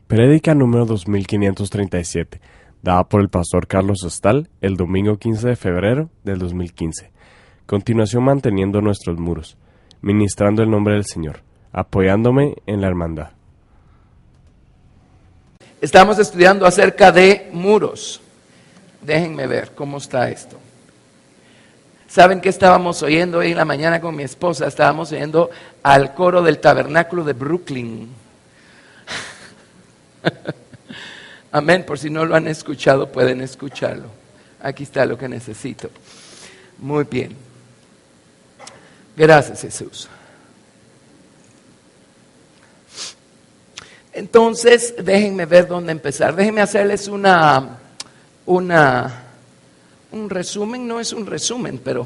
Prédica número 2537, dada por el pastor Carlos Estal el domingo 15 de febrero del 2015. Continuación manteniendo nuestros muros, ministrando el nombre del Señor, apoyándome en la hermandad. Estamos estudiando acerca de muros. Déjenme ver cómo está esto. ¿Saben qué estábamos oyendo hoy en la mañana con mi esposa? Estábamos oyendo al coro del tabernáculo de Brooklyn. Amén, por si no lo han escuchado, pueden escucharlo. Aquí está lo que necesito. Muy bien. Gracias, Jesús. Entonces, déjenme ver dónde empezar. Déjenme hacerles un resumen. No es un resumen, pero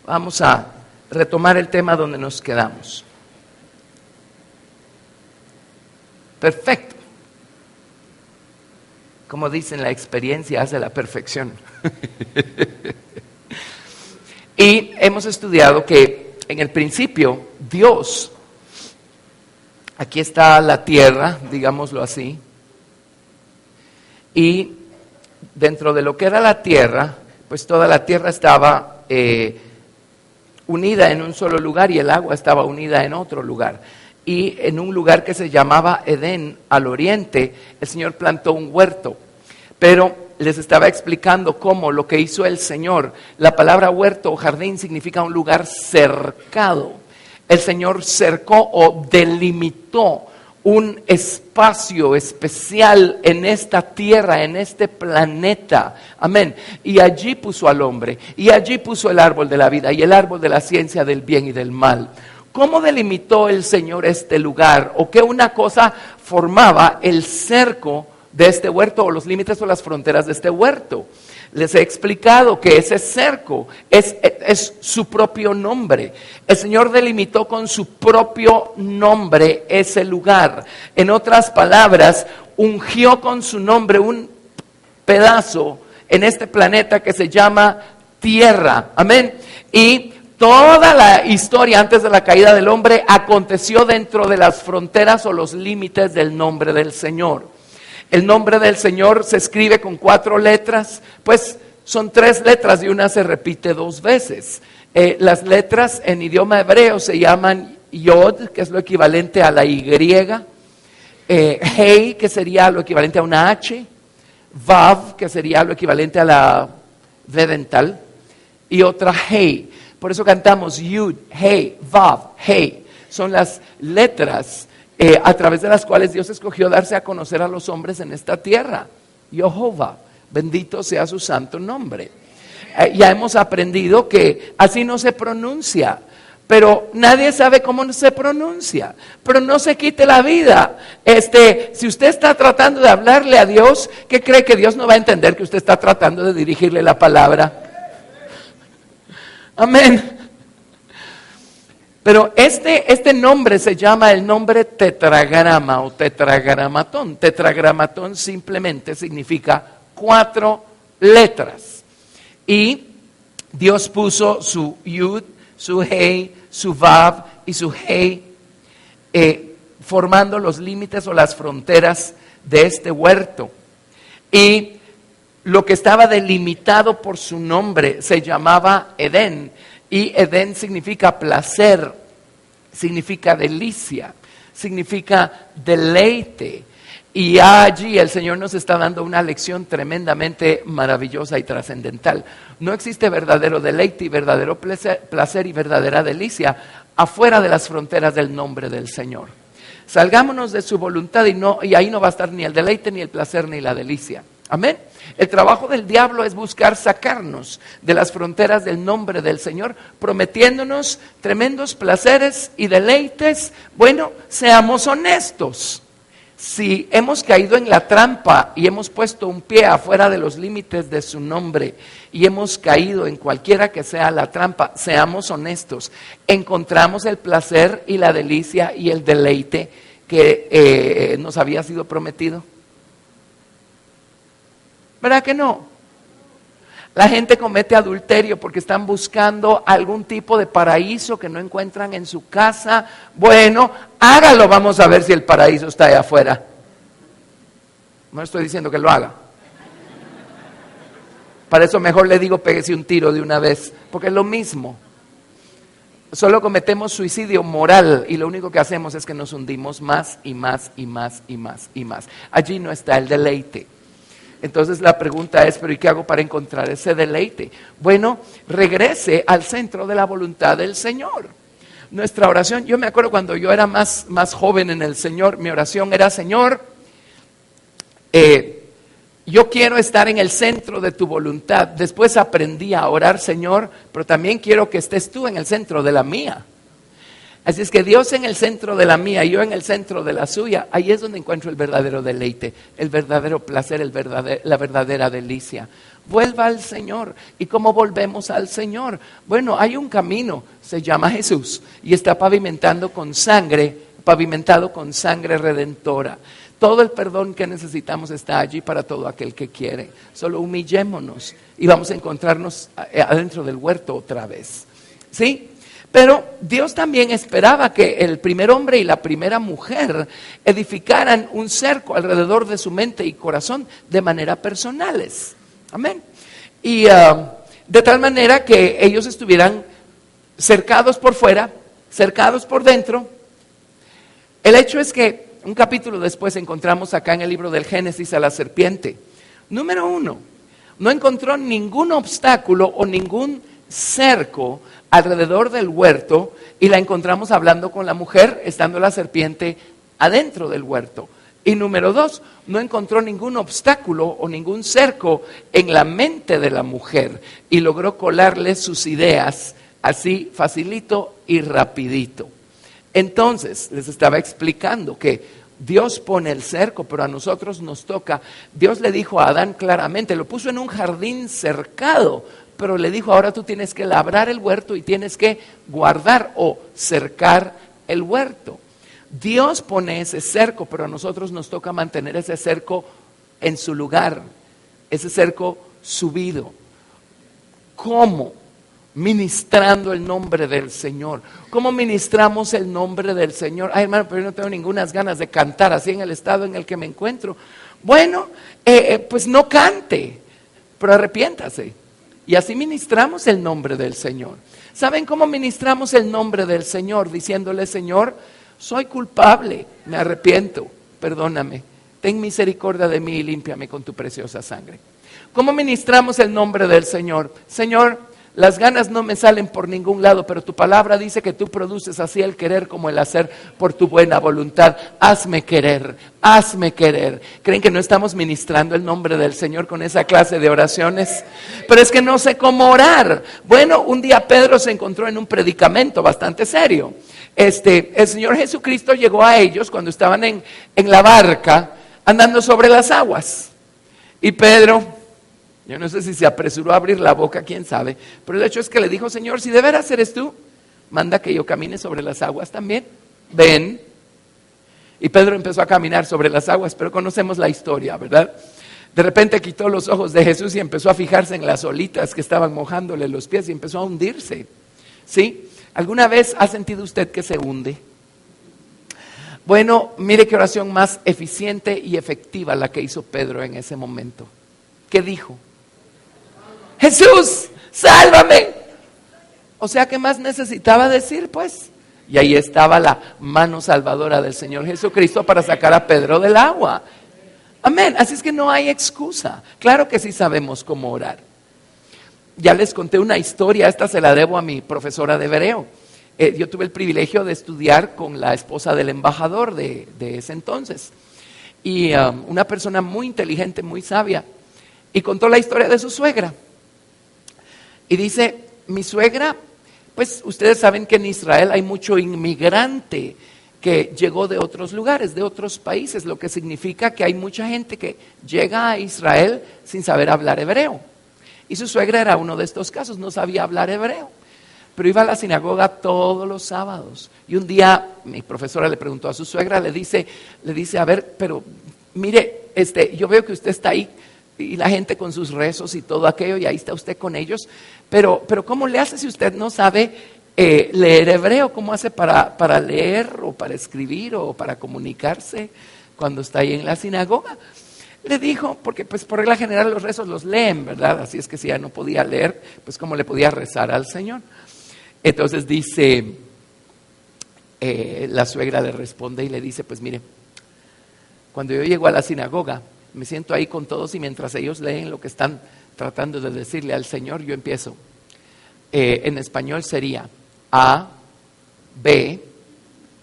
vamos a retomar el tema donde nos quedamos. Perfecto. Como dicen, la experiencia hace la perfección. Y hemos estudiado que en el principio Dios, aquí está la tierra, digámoslo así, y dentro de lo que era la tierra, pues toda la tierra estaba unida en un solo lugar y el agua estaba unida en otro lugar. Y en un lugar que se llamaba Edén, al oriente, el Señor plantó un huerto. Pero les estaba explicando cómo lo que hizo el Señor, la palabra huerto o jardín significa un lugar cercado. El Señor cercó o delimitó un espacio especial en esta tierra, en este planeta. Amén. Y allí puso al hombre, y allí puso el árbol de la vida y el árbol de la ciencia del bien y del mal. ¿Cómo delimitó el Señor este lugar? ¿O qué una cosa formaba el cerco de este huerto o los límites o las fronteras de este huerto? Les he explicado que ese cerco es su propio nombre. El Señor delimitó con su propio nombre ese lugar. En otras palabras, ungió con su nombre un pedazo en este planeta que se llama Tierra. Amén. Y toda la historia antes de la caída del hombre aconteció dentro de las fronteras o los límites del nombre del Señor. El nombre del Señor se escribe con 4 letras, pues son 3 letras y una se repite 2 veces. Las letras en idioma hebreo se llaman Yod, que es lo equivalente a la Y, Hei, que sería lo equivalente a una H, Vav, que sería lo equivalente a la V dental, y otra Hei. Por eso cantamos Yud, Hei, Vav, Hei. Son las letras a través de las cuales Dios escogió darse a conocer a los hombres en esta tierra. Jehová, bendito sea su santo nombre. Ya hemos aprendido que así no se pronuncia, pero nadie sabe cómo se pronuncia. Pero no se quite la vida. Si usted está tratando de hablarle a Dios, ¿qué cree que Dios no va a entender que usted está tratando de dirigirle la palabra? Amén. Pero este nombre se llama el nombre tetragrama o tetragramatón. Tetragramatón simplemente significa 4 letras. Y Dios puso su Yud, su Hei, su Vav y su Hei, formando los límites o las fronteras de este huerto. Y lo que estaba delimitado por su nombre se llamaba Edén. Y Edén significa placer, significa delicia, significa deleite. Y allí el Señor nos está dando una lección tremendamente maravillosa y trascendental. No existe verdadero deleite y verdadero placer y verdadera delicia afuera de las fronteras del nombre del Señor. Salgámonos de su voluntad y ahí no va a estar ni el deleite, ni el placer, ni la delicia. Amén. El trabajo del diablo es buscar sacarnos de las fronteras del nombre del Señor, prometiéndonos tremendos placeres y deleites. Bueno, seamos honestos. Si hemos caído en la trampa y hemos puesto un pie afuera de los límites de su nombre y hemos caído en cualquiera que sea la trampa, seamos honestos. Encontramos el placer y la delicia y el deleite que nos había sido prometido. ¿Verdad que no? La gente comete adulterio porque están buscando algún tipo de paraíso que no encuentran en su casa. Bueno, hágalo, vamos a ver si el paraíso está allá afuera. No estoy diciendo que lo haga. Para eso mejor le digo pégese un tiro de una vez, porque es lo mismo. Solo cometemos suicidio moral y lo único que hacemos es que nos hundimos más y más y más y más y más. Allí no está el deleite. Entonces la pregunta es, ¿pero y qué hago para encontrar ese deleite? Bueno, regrese al centro de la voluntad del Señor. Nuestra oración, yo me acuerdo cuando yo era más joven en el Señor, mi oración era, Señor, yo quiero estar en el centro de tu voluntad. Después aprendí a orar, Señor, pero también quiero que estés tú en el centro de la mía. Así es que Dios en el centro de la mía y yo en el centro de la suya, ahí es donde encuentro el verdadero deleite, el verdadero placer, la verdadera delicia. Vuelva al Señor. ¿Y cómo volvemos al Señor? Bueno, hay un camino, se llama Jesús y está pavimentado con sangre redentora. Todo el perdón que necesitamos está allí para todo aquel que quiere. Solo humillémonos y vamos a encontrarnos adentro del huerto otra vez. ¿Sí? Pero Dios también esperaba que el primer hombre y la primera mujer edificaran un cerco alrededor de su mente y corazón de manera personales. Amén. Y de tal manera que ellos estuvieran cercados por fuera, cercados por dentro. El hecho es que un capítulo después encontramos acá en el libro del Génesis a la serpiente. Número 1, no encontró ningún obstáculo o ningún cerco alrededor del huerto y la encontramos hablando con la mujer, estando la serpiente adentro del huerto. Y número 2, no encontró ningún obstáculo o ningún cerco en la mente de la mujer y logró colarle sus ideas así facilito y rapidito. Entonces, les estaba explicando que Dios pone el cerco, pero a nosotros nos toca. Dios le dijo a Adán claramente, lo puso en un jardín cercado, pero le dijo, ahora tú tienes que labrar el huerto y tienes que guardar o cercar el huerto. Dios pone ese cerco, pero a nosotros nos toca mantener ese cerco en su lugar, ese cerco subido. ¿Cómo? Ministrando el nombre del Señor. ¿Cómo ministramos el nombre del Señor? Ay, hermano, pero yo no tengo ninguna ganas de cantar así en el estado en el que me encuentro. Bueno, pues no cante, pero arrepiéntase. Y así ministramos el nombre del Señor. ¿Saben cómo ministramos el nombre del Señor? Diciéndole, Señor, soy culpable, me arrepiento, perdóname, ten misericordia de mí y límpiame con tu preciosa sangre. ¿Cómo ministramos el nombre del Señor? Señor, las ganas no me salen por ningún lado, pero tu palabra dice que tú produces así el querer como el hacer por tu buena voluntad. Hazme querer, hazme querer. ¿Creen que no estamos ministrando el nombre del Señor con esa clase de oraciones? Pero es que no sé cómo orar. Bueno, un día Pedro se encontró en un predicamento bastante serio. El Señor Jesucristo llegó a ellos cuando estaban en la barca andando sobre las aguas. Y Pedro, yo no sé si se apresuró a abrir la boca, quién sabe, pero el hecho es que le dijo, Señor, si de veras eres tú, manda que yo camine sobre las aguas también. Ven. Y Pedro empezó a caminar sobre las aguas, pero conocemos la historia, ¿verdad? De repente quitó los ojos de Jesús y empezó a fijarse en las olitas que estaban mojándole los pies y empezó a hundirse. ¿Sí? ¿Alguna vez ha sentido usted que se hunde? Bueno, mire qué oración más eficiente y efectiva la que hizo Pedro en ese momento. ¿Qué dijo? Jesús, sálvame. O sea, ¿qué más necesitaba decir, pues? Y ahí estaba la mano salvadora del Señor Jesucristo para sacar a Pedro del agua. Amén. Así es que no hay excusa. Claro que sí sabemos cómo orar. Ya les conté una historia, esta se la debo a mi profesora de hebreo. Yo tuve el privilegio de estudiar con la esposa del embajador de ese entonces. Y una persona muy inteligente, muy sabia. Y contó la historia de su suegra. Y dice, mi suegra, pues ustedes saben que en Israel hay mucho inmigrante que llegó de otros lugares, de otros países, lo que significa que hay mucha gente que llega a Israel sin saber hablar hebreo. Y su suegra era uno de estos casos, no sabía hablar hebreo, pero iba a la sinagoga todos los sábados. Y un día mi profesora le preguntó a su suegra, le dice, a ver, pero mire, yo veo que usted está ahí, y la gente con sus rezos y todo aquello, y ahí está usted con ellos, pero ¿cómo le hace si usted no sabe leer hebreo? ¿Cómo hace para leer o para escribir o para comunicarse cuando está ahí en la sinagoga? le dijo, porque pues por regla general los rezos los leen, ¿verdad? Así es que si ya no podía leer, pues cómo le podía rezar al Señor. Entonces dice, la suegra le responde y le dice, pues mire, cuando yo llego a la sinagoga, me siento ahí con todos y mientras ellos leen lo que están tratando de decirle al Señor, yo empiezo. En español sería A, B,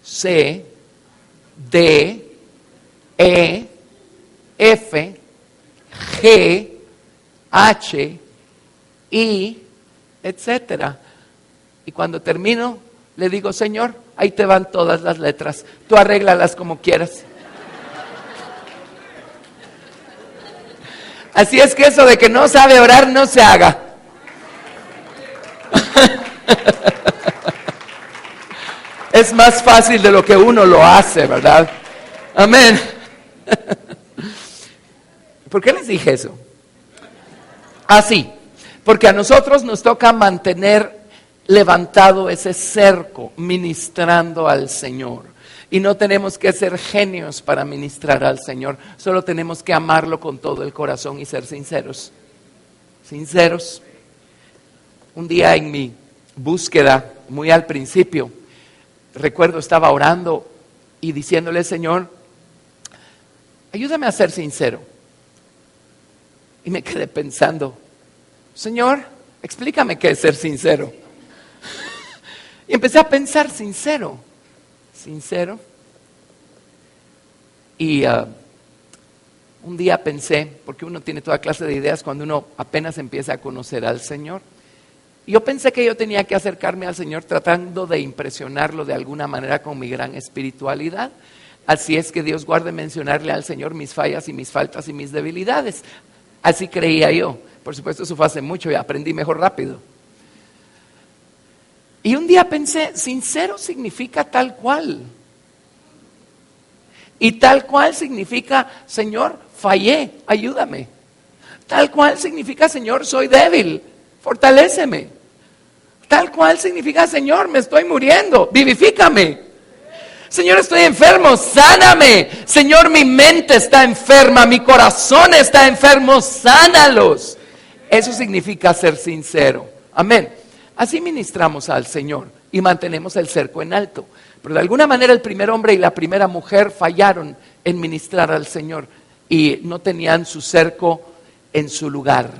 C, D, E, F, G, H, I, etcétera. Y cuando termino, le digo, Señor, ahí te van todas las letras, tú arréglalas como quieras. Así es que eso de que no sabe orar, no se haga. Es más fácil de lo que uno lo hace, ¿verdad? Amén. ¿Por qué les dije eso? Así, porque a nosotros nos toca mantener levantado ese cerco, ministrando al Señor. Y no tenemos que ser genios para ministrar al Señor, solo tenemos que amarlo con todo el corazón y ser sinceros. Sinceros. Un día en mi búsqueda, muy al principio, recuerdo estaba orando y diciéndole, Señor, ayúdame a ser sincero. Y me quedé pensando, Señor, explícame qué es ser sincero. Y empecé a pensar, sincero. Y un día pensé, porque uno tiene toda clase de ideas cuando uno apenas empieza a conocer al Señor. Y yo pensé que yo tenía que acercarme al Señor tratando de impresionarlo de alguna manera con mi gran espiritualidad. Así es que Dios guarde mencionarle al Señor mis fallas y mis faltas y mis debilidades. Así creía yo. Por supuesto, eso fue hace mucho y aprendí mejor rápido. Y un día pensé, sincero significa tal cual. Y tal cual significa, Señor, fallé, ayúdame. Tal cual significa, Señor, soy débil, fortaléceme. Tal cual significa, Señor, me estoy muriendo, vivifícame. Señor, estoy enfermo, sáname. Señor, mi mente está enferma, mi corazón está enfermo, sánalos. Eso significa ser sincero. Amén. Así ministramos al Señor y mantenemos el cerco en alto. Pero de alguna manera el primer hombre y la primera mujer fallaron en ministrar al Señor y no tenían su cerco en su lugar.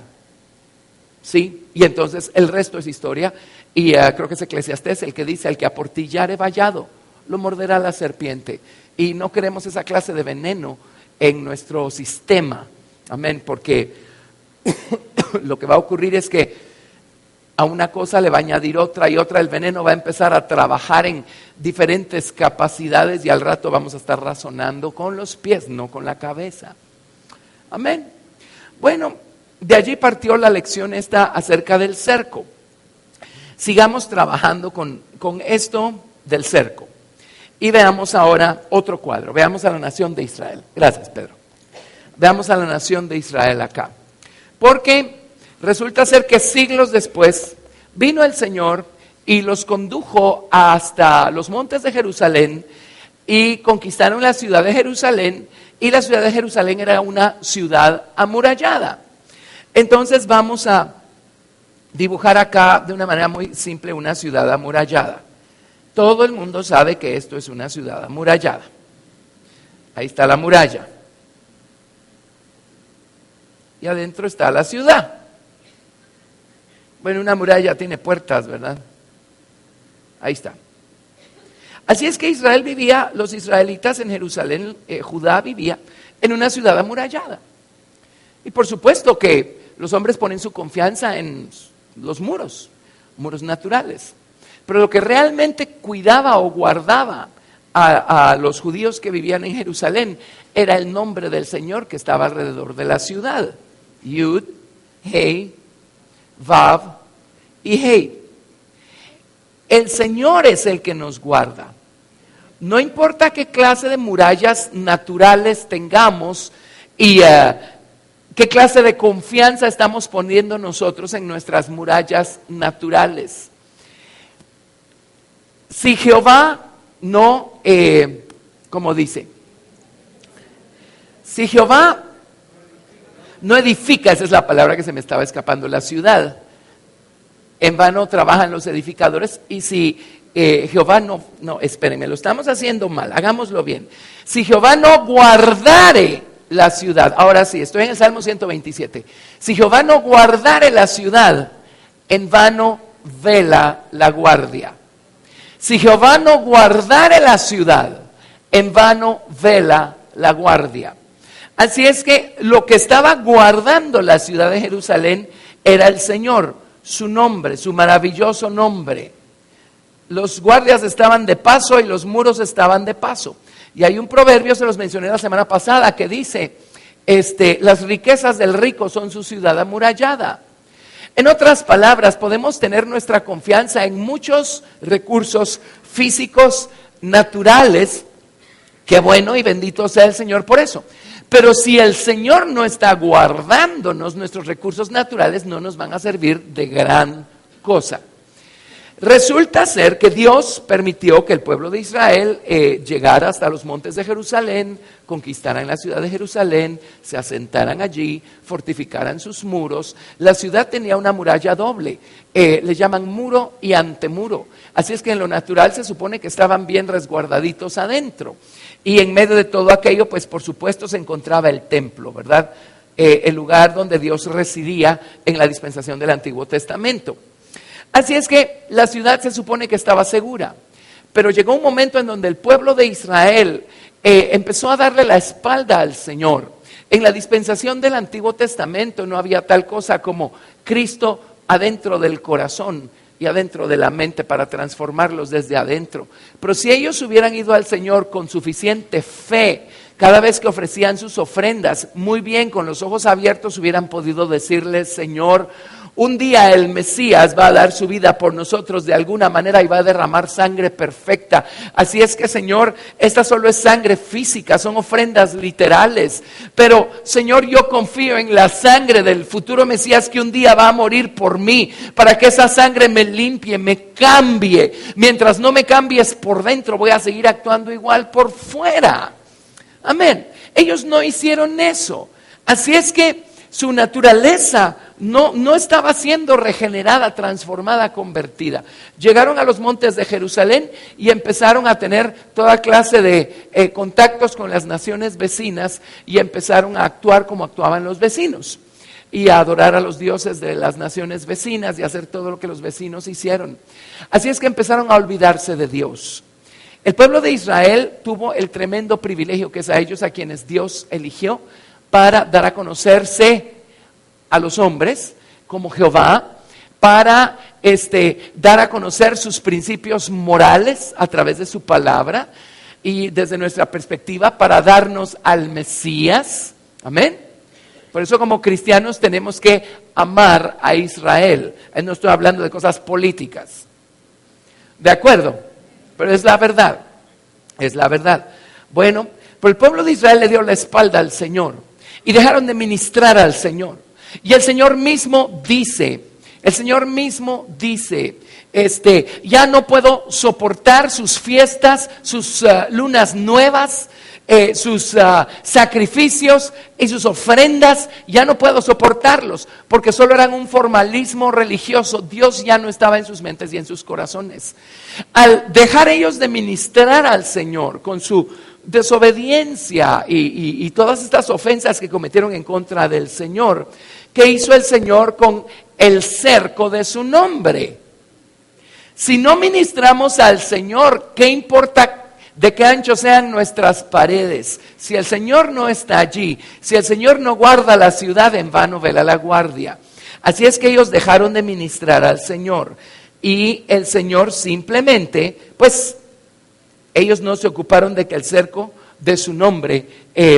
¿Sí? Y entonces el resto es historia. Y creo que es Eclesiastés el que dice, el que aportillare vallado, lo morderá la serpiente. Y no queremos esa clase de veneno en nuestro sistema. Amén, porque lo que va a ocurrir es que a una cosa le va a añadir otra y otra, el veneno va a empezar a trabajar en diferentes capacidades y al rato vamos a estar razonando con los pies, no con la cabeza. Amén. Bueno, de allí partió la lección esta acerca del cerco. Sigamos trabajando con esto del cerco. Y veamos ahora otro cuadro, veamos a la nación de Israel. Gracias, Pedro. Veamos a la nación de Israel acá. Porque resulta ser que siglos después vino el Señor y los condujo hasta los montes de Jerusalén y conquistaron la ciudad de Jerusalén, y la ciudad de Jerusalén era una ciudad amurallada. Entonces vamos a dibujar acá de una manera muy simple una ciudad amurallada. Todo el mundo sabe que esto es una ciudad amurallada. Ahí está la muralla. Y adentro está la ciudad. Bueno, una muralla tiene puertas, ¿verdad? Ahí está. Así es que Israel vivía, los israelitas en Jerusalén, Judá vivía en una ciudad amurallada. Y por supuesto que los hombres ponen su confianza en los muros naturales. Pero lo que realmente cuidaba o guardaba a los judíos que vivían en Jerusalén era el nombre del Señor que estaba alrededor de la ciudad. Yud, Hei, Vav y Hei. El Señor es el que nos guarda. No importa qué clase de murallas naturales tengamos y qué clase de confianza estamos poniendo nosotros en nuestras murallas naturales. Si Jehová no, como dice, si Jehová no edifica, esa es la palabra que se me estaba escapando, la ciudad. En vano trabajan los edificadores. Y si Jehová no, espérenme, lo estamos haciendo mal, hagámoslo bien. Si Jehová no guardare la ciudad, ahora sí, estoy en el Salmo 127. Si Jehová no guardare la ciudad, en vano vela la guardia. Si Jehová no guardare la ciudad, en vano vela la guardia. Así es que lo que estaba guardando la ciudad de Jerusalén era el Señor, su nombre, su maravilloso nombre. Los guardias estaban de paso y los muros estaban de paso. Y hay un proverbio, se los mencioné la semana pasada, que dice, las riquezas del rico son su ciudad amurallada. En otras palabras, podemos tener nuestra confianza en muchos recursos físicos, naturales. Qué bueno y bendito sea el Señor por eso. Pero si el Señor no está guardándonos, nuestros recursos naturales no nos van a servir de gran cosa. Resulta ser que Dios permitió que el pueblo de Israel llegara hasta los montes de Jerusalén, conquistaran la ciudad de Jerusalén, se asentaran allí, fortificaran sus muros. La ciudad tenía una muralla doble, le llaman muro y antemuro. Así es que en lo natural se supone que estaban bien resguardaditos adentro. Y en medio de todo aquello, pues por supuesto se encontraba el templo, ¿verdad? El lugar donde Dios residía en la dispensación del Antiguo Testamento. Así es que la ciudad se supone que estaba segura, pero llegó un momento en donde el pueblo de Israel empezó a darle la espalda al Señor. En la dispensación del Antiguo Testamento no había tal cosa como Cristo adentro del corazón y adentro de la mente para transformarlos desde adentro. Pero si ellos hubieran ido al Señor con suficiente fe, cada vez que ofrecían sus ofrendas, muy bien, con los ojos abiertos hubieran podido decirle, Señor, un día el Mesías va a dar su vida por nosotros de alguna manera y va a derramar sangre perfecta. Así es que, Señor, esta solo es sangre física, son ofrendas literales. Pero, Señor, yo confío en la sangre del futuro Mesías que un día va a morir por mí, para que esa sangre me limpie, me cambie. Mientras no me cambies por dentro, voy a seguir actuando igual por fuera. Amén. Ellos no hicieron eso. Así es que su naturaleza no estaba siendo regenerada, transformada, convertida. Llegaron a los montes de Jerusalén y empezaron a tener toda clase de contactos con las naciones vecinas y empezaron a actuar como actuaban los vecinos y a adorar a los dioses de las naciones vecinas y a hacer todo lo que los vecinos hicieron. Así es que empezaron a olvidarse de Dios. El pueblo de Israel tuvo el tremendo privilegio que es a ellos a quienes Dios eligió para dar a conocerse a los hombres como Jehová, para dar a conocer sus principios morales a través de su palabra y desde nuestra perspectiva para darnos al Mesías. Amén. Por eso como cristianos tenemos que amar a Israel. No estoy hablando de cosas políticas. ¿De acuerdo? Pero es la verdad. Es la verdad. Bueno, pero el pueblo de Israel le dio la espalda al Señor y dejaron de ministrar al Señor. Y el Señor mismo dice, ya no puedo soportar sus fiestas, sus lunas nuevas, sus sacrificios y sus ofrendas, ya no puedo soportarlos, porque solo eran un formalismo religioso. Dios ya no estaba en sus mentes y en sus corazones. Al dejar ellos de ministrar al Señor con su desobediencia y todas estas ofensas que cometieron en contra del Señor, ¿qué hizo el Señor con el cerco de su nombre? Si no ministramos al Señor, ¿qué importa de qué ancho sean nuestras paredes? Si el Señor no está allí, si el Señor no guarda la ciudad, en vano vela la guardia. Así es que ellos dejaron de ministrar al Señor y el Señor simplemente, pues ellos no se ocuparon de que el cerco de su nombre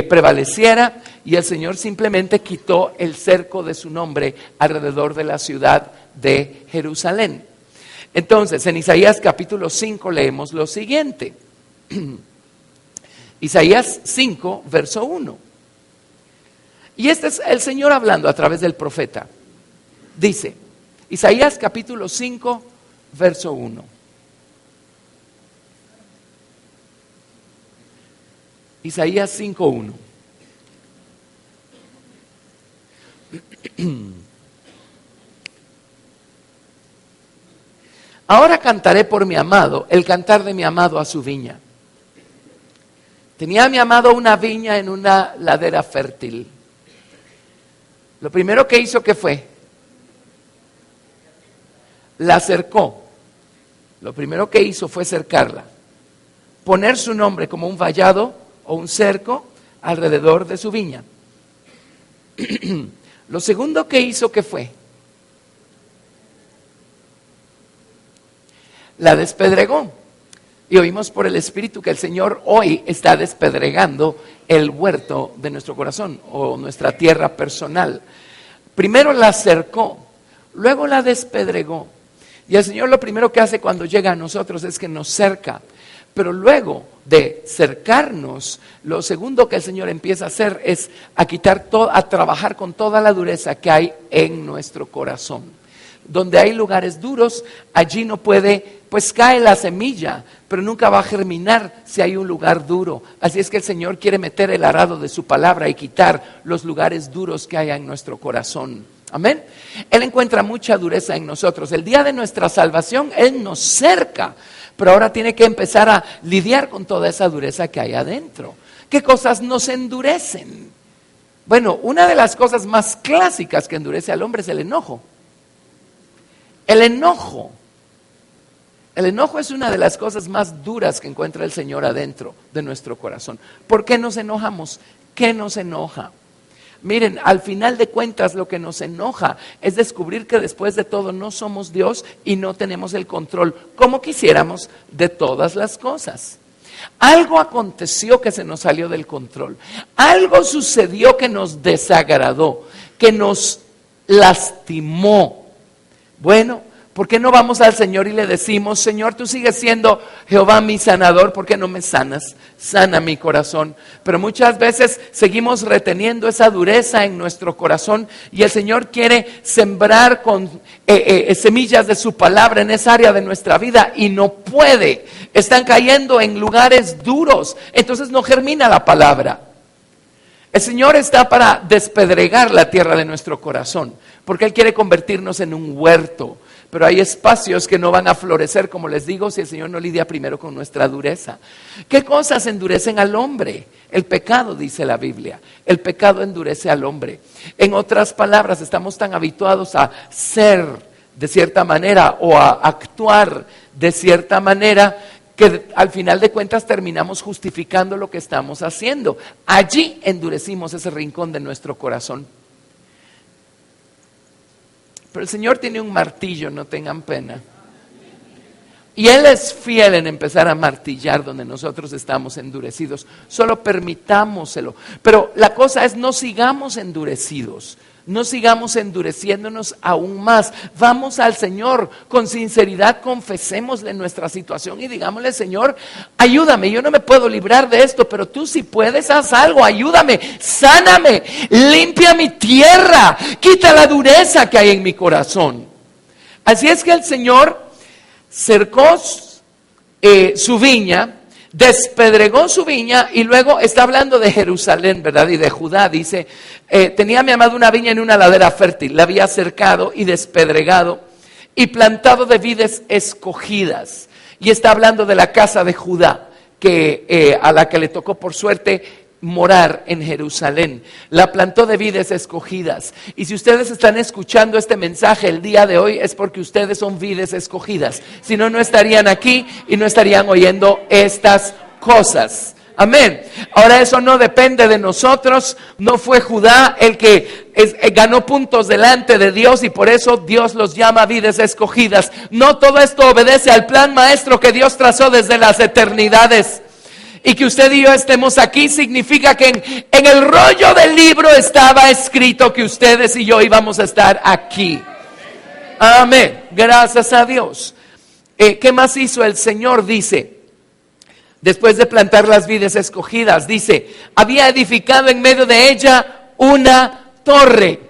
prevaleciera y el Señor simplemente quitó el cerco de su nombre alrededor de la ciudad de Jerusalén. Entonces, en Isaías capítulo 5 leemos lo siguiente. Isaías 5, verso 1. Y este es el Señor hablando a través del profeta. Dice, Isaías capítulo 5, verso 1. Isaías 5:1. Ahora cantaré por mi amado, el cantar de mi amado a su viña. Tenía mi amado una viña en una ladera fértil. Lo primero que hizo, ¿qué fue? La cercó. Lo primero que hizo fue cercarla. Poner su nombre como un vallado o un cerco alrededor de su viña. Lo segundo que hizo, ¿qué fue? La despedregó. Y oímos por el Espíritu que el Señor hoy está despedregando el huerto de nuestro corazón o nuestra tierra personal. Primero la cercó, luego la despedregó. Y el Señor lo primero que hace cuando llega a nosotros es que nos cerca. Pero luego de cercarnos, lo segundo que el Señor empieza a hacer es a trabajar con toda la dureza que hay en nuestro corazón. Donde hay lugares duros, allí no puede, pues cae la semilla, pero nunca va a germinar si hay un lugar duro. Así es que el Señor quiere meter el arado de su palabra y quitar los lugares duros que hay en nuestro corazón. Amén. Él encuentra mucha dureza en nosotros. El día de nuestra salvación, Él nos cerca, pero ahora tiene que empezar a lidiar con toda esa dureza que hay adentro. ¿Qué cosas nos endurecen? Bueno, una de las cosas más clásicas que endurece al hombre es el enojo. El enojo es una de las cosas más duras que encuentra el Señor adentro de nuestro corazón. ¿Por qué nos enojamos? ¿Qué nos enoja? Miren, al final de cuentas lo que nos enoja es descubrir que después de todo no somos Dios y no tenemos el control como quisiéramos de todas las cosas. Algo aconteció que se nos salió del control. Algo sucedió que nos desagradó, que nos lastimó. Bueno, ¿por qué no vamos al Señor y le decimos, Señor, tú sigues siendo Jehová mi sanador, ¿por qué no me sanas? Sana mi corazón. Pero muchas veces seguimos reteniendo esa dureza en nuestro corazón y el Señor quiere sembrar con semillas de su palabra en esa área de nuestra vida y no puede. Están cayendo en lugares duros, entonces no germina la palabra. El Señor está para despedregar la tierra de nuestro corazón, porque Él quiere convertirnos en un huerto. Pero hay espacios que no van a florecer, como les digo, si el Señor no lidia primero con nuestra dureza. ¿Qué cosas endurecen al hombre? El pecado, dice la Biblia. El pecado endurece al hombre. En otras palabras, estamos tan habituados a ser de cierta manera o a actuar de cierta manera que al final de cuentas terminamos justificando lo que estamos haciendo. Allí endurecimos ese rincón de nuestro corazón. Pero el Señor tiene un martillo, no tengan pena. Y Él es fiel en empezar a martillar donde nosotros estamos endurecidos. Solo permitámoselo. Pero la cosa es, no sigamos endurecidos. No sigamos endureciéndonos aún más. Vamos al Señor con sinceridad, confesémosle nuestra situación y digámosle, Señor, ayúdame, yo no me puedo librar de esto, pero tú si puedes, haz algo, ayúdame, sáname, limpia mi tierra, quita la dureza que hay en mi corazón. Así es que el Señor cercó su viña, despedregó su viña y luego está hablando de Jerusalén, ¿verdad? Y de Judá, dice, tenía mi amado una viña en una ladera fértil, la había cercado y despedregado y plantado de vides escogidas. Y está hablando de la casa de Judá, a la que le tocó por suerte morar en Jerusalén. La plantó de vides escogidas. Y si ustedes están escuchando este mensaje el día de hoy es porque ustedes son vides escogidas. Si no, no estarían aquí y no estarían oyendo estas cosas. Amén. Ahora eso no depende de nosotros. No fue Judá el que ganó puntos delante de Dios y por eso Dios los llama vides escogidas. No, todo esto obedece al plan maestro que Dios trazó desde las eternidades. Y que usted y yo estemos aquí significa que en el rollo del libro estaba escrito que ustedes y yo íbamos a estar aquí. Amén. Gracias a Dios. ¿Qué más hizo el Señor? Dice, después de plantar las vides escogidas, dice, había edificado en medio de ella una torre.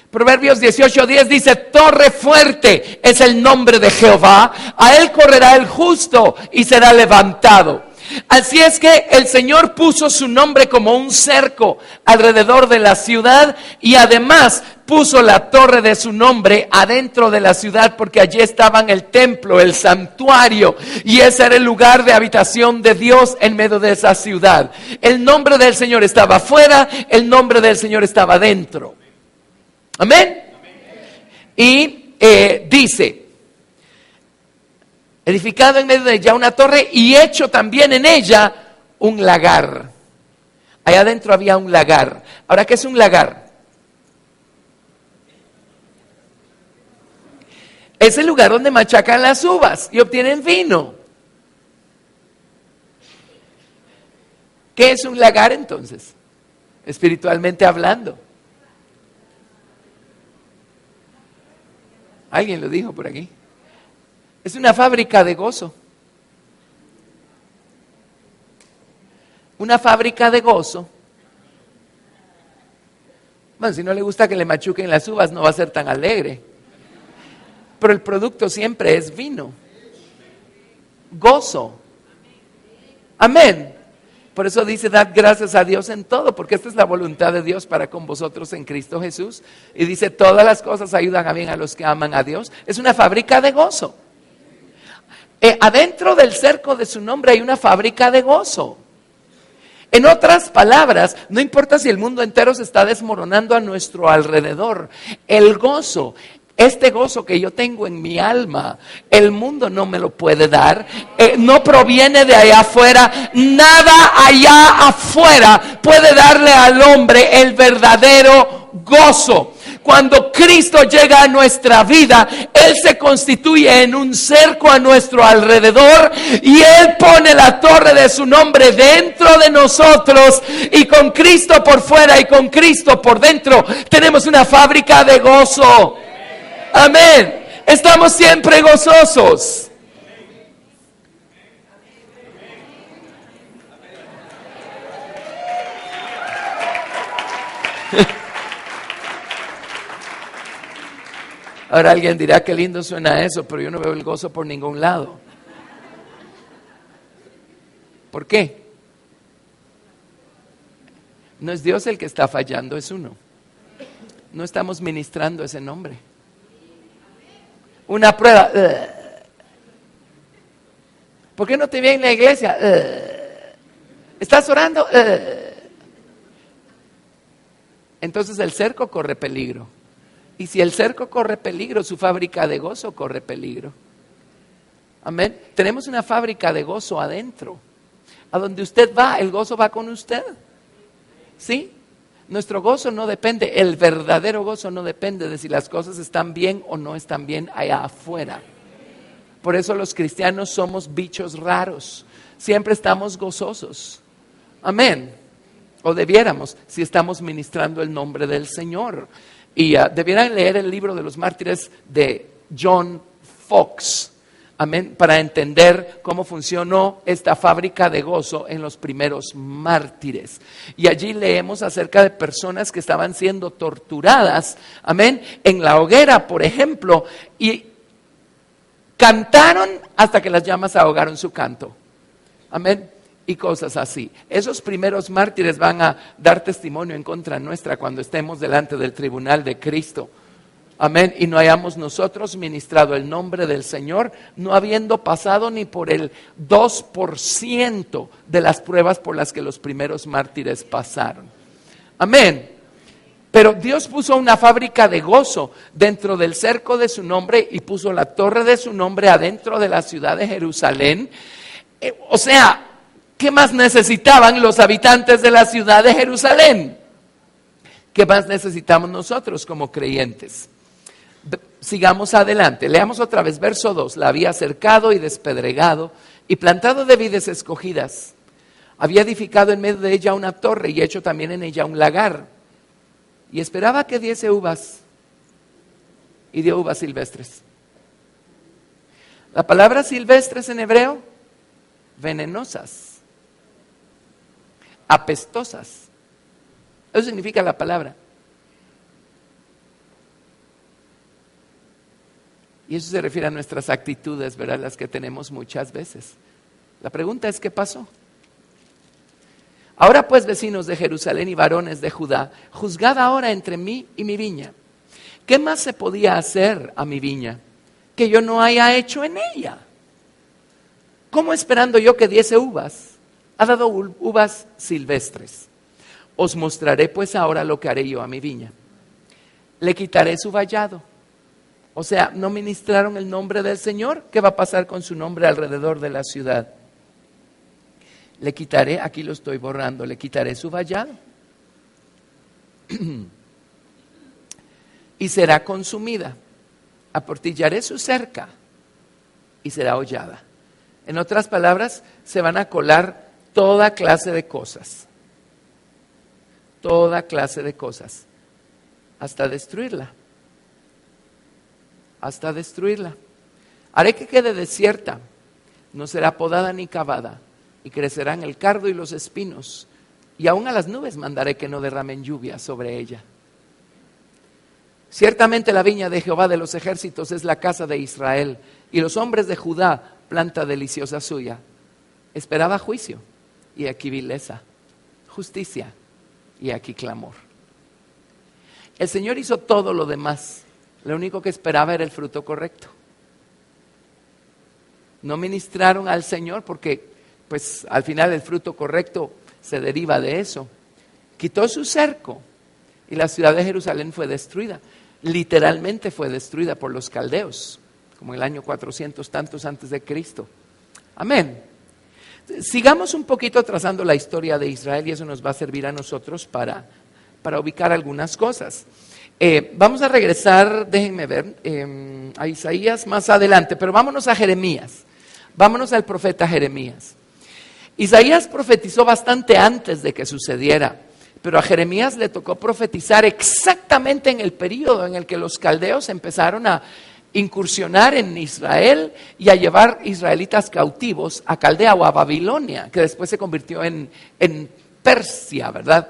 Proverbios 18:10 dice, torre fuerte es el nombre de Jehová. A él correrá el justo y será levantado. Así es que el Señor puso su nombre como un cerco alrededor de la ciudad y además puso la torre de su nombre adentro de la ciudad, porque allí estaban el templo, el santuario, y ese era el lugar de habitación de Dios en medio de esa ciudad. El nombre del Señor estaba afuera, el nombre del Señor estaba dentro. Amén. Y dice, edificado en medio de ella una torre y hecho también en ella un lagar. Allá adentro había un lagar. Ahora, ¿qué es un lagar? Es el lugar donde machacan las uvas y obtienen vino. ¿Qué es un lagar entonces? Espiritualmente hablando. Alguien lo dijo por aquí. Es una fábrica de gozo. Una fábrica de gozo. Bueno, si no le gusta que le machuquen las uvas, no va a ser tan alegre. Pero el producto siempre es vino. Gozo. Amén. Por eso dice, dad gracias a Dios en todo, porque esta es la voluntad de Dios para con vosotros en Cristo Jesús. Y dice, todas las cosas ayudan a bien a los que aman a Dios. Es una fábrica de gozo. Adentro del cerco de su nombre hay una fábrica de gozo. En otras palabras, no importa si el mundo entero se está desmoronando a nuestro alrededor, el gozo, este gozo que yo tengo en mi alma, el mundo no me lo puede dar, no proviene de allá afuera, nada allá afuera puede darle al hombre el verdadero gozo. Cuando Cristo llega a nuestra vida, Él se constituye en un cerco a nuestro alrededor y Él pone la torre de su nombre dentro de nosotros, y con Cristo por fuera y con Cristo por dentro tenemos una fábrica de gozo. Amén. Estamos siempre gozosos. Ahora alguien dirá, qué lindo suena eso, pero yo no veo el gozo por ningún lado. ¿Por qué? No es Dios el que está fallando, es uno. No estamos ministrando ese nombre. Una prueba. ¿Por qué no te viene en la iglesia? ¿Estás orando? Entonces el cerco corre peligro. Y si el cerco corre peligro, su fábrica de gozo corre peligro. Amén. Tenemos una fábrica de gozo adentro. A donde usted va, el gozo va con usted. ¿Sí? Nuestro gozo no depende, el verdadero gozo no depende de si las cosas están bien o no están bien allá afuera. Por eso los cristianos somos bichos raros. Siempre estamos gozosos. Amén. O debiéramos, si estamos ministrando el nombre del Señor. Y debieran leer el libro de los mártires de John Fox. Amén. Para entender cómo funcionó esta fábrica de gozo en los primeros mártires. Y allí leemos acerca de personas que estaban siendo torturadas. Amén. En la hoguera, por ejemplo. Y cantaron hasta que las llamas ahogaron su canto. Amén. Y cosas así. Esos primeros mártires van a dar testimonio en contra nuestra cuando estemos delante del tribunal de Cristo. Amén. Y no hayamos nosotros ministrado el nombre del Señor, no habiendo pasado ni por el 2% de las pruebas por las que los primeros mártires pasaron. Amén. Pero Dios puso una fábrica de gozo dentro del cerco de su nombre y puso la torre de su nombre adentro de la ciudad de Jerusalén. O sea, ¿qué más necesitaban los habitantes de la ciudad de Jerusalén? ¿Qué más necesitamos nosotros como creyentes? Sigamos adelante, leamos otra vez, verso 2. La había cercado y despedregado y plantado de vides escogidas. Había edificado en medio de ella una torre y hecho también en ella un lagar. Y esperaba que diese uvas. Y dio uvas silvestres. La palabra silvestres en hebreo, venenosas, apestosas. Eso significa la palabra. Y eso se refiere a nuestras actitudes, ¿verdad? Las que tenemos muchas veces. La pregunta es, ¿qué pasó? Ahora pues, vecinos de Jerusalén y varones de Judá, juzgad ahora entre mí y mi viña. ¿qué más se podía hacer a mi viña que yo no haya hecho en ella? ¿Cómo esperando yo que diese uvas? Ha dado uvas silvestres. Os mostraré pues ahora lo que haré yo a mi viña. Le quitaré su vallado. O sea, ¿no ministraron el nombre del Señor? ¿Qué va a pasar con su nombre alrededor de la ciudad? Le quitaré, aquí lo estoy borrando, le quitaré su vallado. Y será consumida. Aportillaré su cerca y será hollada. En otras palabras, se van a colar toda clase de cosas. Toda clase de cosas. Hasta destruirla. Hasta destruirla. Haré que quede desierta. No será podada ni cavada. Y crecerán el cardo y los espinos. Y aún a las nubes mandaré que no derramen lluvia sobre ella. Ciertamente la viña de Jehová de los ejércitos es la casa de Israel. Y los hombres de Judá, planta deliciosa suya. Esperaba juicio. Y aquí vileza. Justicia. Y aquí clamor. El Señor hizo todo lo demás. Lo único que esperaba era el fruto correcto. No ministraron al Señor porque, pues, al final el fruto correcto se deriva de eso. Quitó su cerco y la ciudad de Jerusalén fue destruida. Literalmente fue destruida por los caldeos, como en el año 400 tantos antes de Cristo. Amén. Sigamos un poquito trazando la historia de Israel y eso nos va a servir a nosotros para ubicar algunas cosas. Vamos a regresar, déjenme ver, a Isaías más adelante, pero vámonos a Jeremías. Vámonos al profeta Jeremías. Isaías profetizó bastante antes de que sucediera, pero a Jeremías le tocó profetizar exactamente en el periodo en el que los caldeos empezaron a incursionar en Israel y a llevar israelitas cautivos a Caldea o a Babilonia, que después se convirtió en Persia, ¿verdad?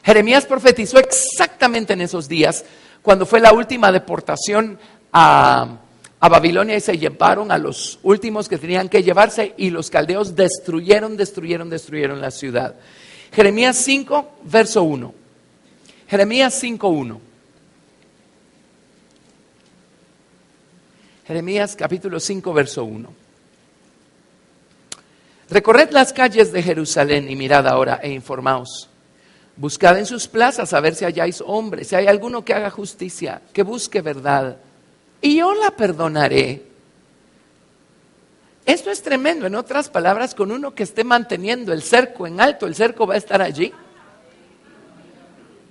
Jeremías profetizó exactamente en esos días, cuando fue la última deportación a Babilonia y se llevaron a los últimos que tenían que llevarse y los caldeos destruyeron la ciudad. Jeremías 5, verso 1. Jeremías 5, 1. Jeremías capítulo 5, verso 1. Recorred las calles de Jerusalén y mirad ahora e informaos. Buscad en sus plazas a ver si halláis hombres, si hay alguno que haga justicia, que busque verdad, y yo la perdonaré. Esto es tremendo. En otras palabras, con uno que esté manteniendo el cerco en alto, el cerco va a estar allí.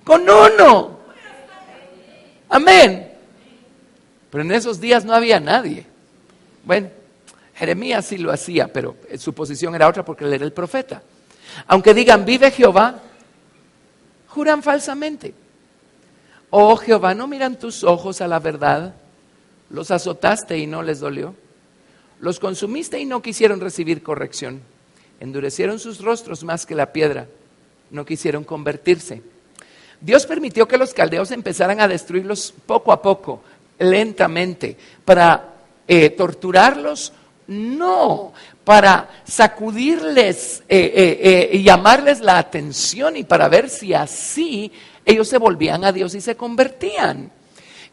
Con uno. Amén. Pero en esos días no había nadie. Bueno, Jeremías sí lo hacía, pero su posición era otra porque él era el profeta. Aunque digan, vive Jehová, juran falsamente. Oh Jehová, ¿no miran tus ojos a la verdad? Los azotaste y no les dolió. Los consumiste y no quisieron recibir corrección. Endurecieron sus rostros más que la piedra. No quisieron convertirse. Dios permitió que los caldeos empezaran a destruirlos poco a poco, lentamente, para torturarlos. No, para sacudirles y llamarles la atención y para ver si así ellos se volvían a Dios y se convertían.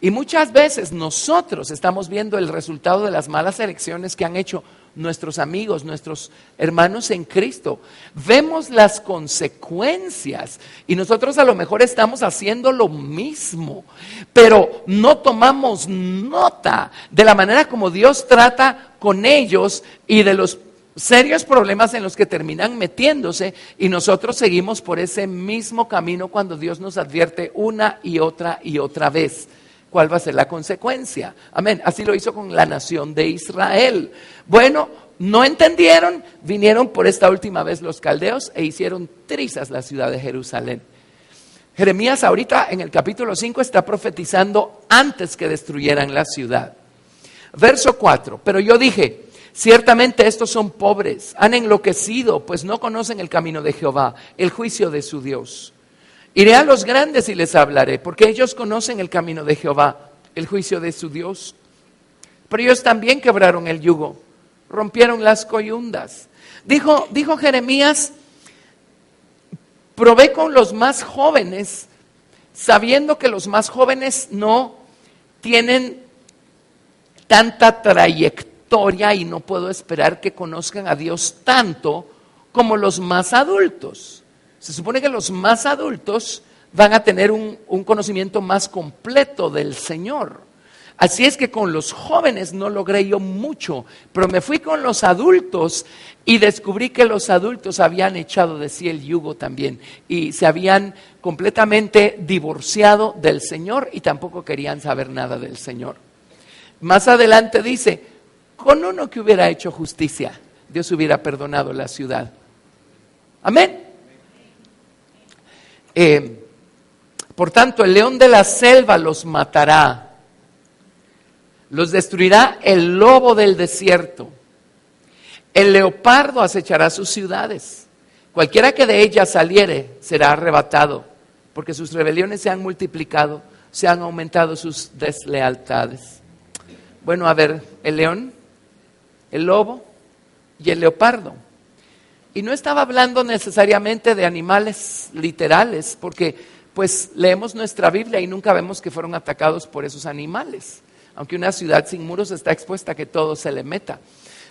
Y muchas veces nosotros estamos viendo el resultado de las malas elecciones que han hecho nuestros amigos, nuestros hermanos en Cristo. Vemos las consecuencias y nosotros a lo mejor estamos haciendo lo mismo, pero no tomamos nota de la manera como Dios trata con ellos y de los serios problemas en los que terminan metiéndose y nosotros seguimos por ese mismo camino cuando Dios nos advierte una y otra vez. ¿Cuál va a ser la consecuencia? Amén. Así lo hizo con la nación de Israel. Bueno, no entendieron, vinieron por esta última vez los caldeos e hicieron trizas la ciudad de Jerusalén. Jeremías ahorita en el capítulo 5 está profetizando antes que destruyeran la ciudad. Verso 4, pero yo dije, ciertamente estos son pobres, han enloquecido, pues no conocen el camino de Jehová, el juicio de su Dios. Iré a los grandes y les hablaré, porque ellos conocen el camino de Jehová, el juicio de su Dios. Pero ellos también quebraron el yugo, rompieron las coyundas. Dijo Jeremías, probé con los más jóvenes sabiendo que los más jóvenes no tienen tanta trayectoria y no puedo esperar que conozcan a Dios tanto como los más adultos. Se supone que los más adultos van a tener un conocimiento más completo del Señor. Así es que con los jóvenes no logré yo mucho, pero me fui con los adultos y descubrí que los adultos habían echado de sí el yugo también y se habían completamente divorciado del Señor y tampoco querían saber nada del Señor. Más adelante dice, con uno que hubiera hecho justicia, Dios hubiera perdonado la ciudad. Amén. Por tanto, el león de la selva los matará. Los destruirá el lobo del desierto. El leopardo acechará sus ciudades. Cualquiera que de ellas saliere será arrebatado, porque sus rebeliones se han multiplicado, se han aumentado sus deslealtades. Bueno, a ver, el león, el lobo y el leopardo. Y no estaba hablando necesariamente de animales literales, porque pues leemos nuestra Biblia y nunca vemos que fueron atacados por esos animales. Aunque una ciudad sin muros está expuesta a que todo se le meta.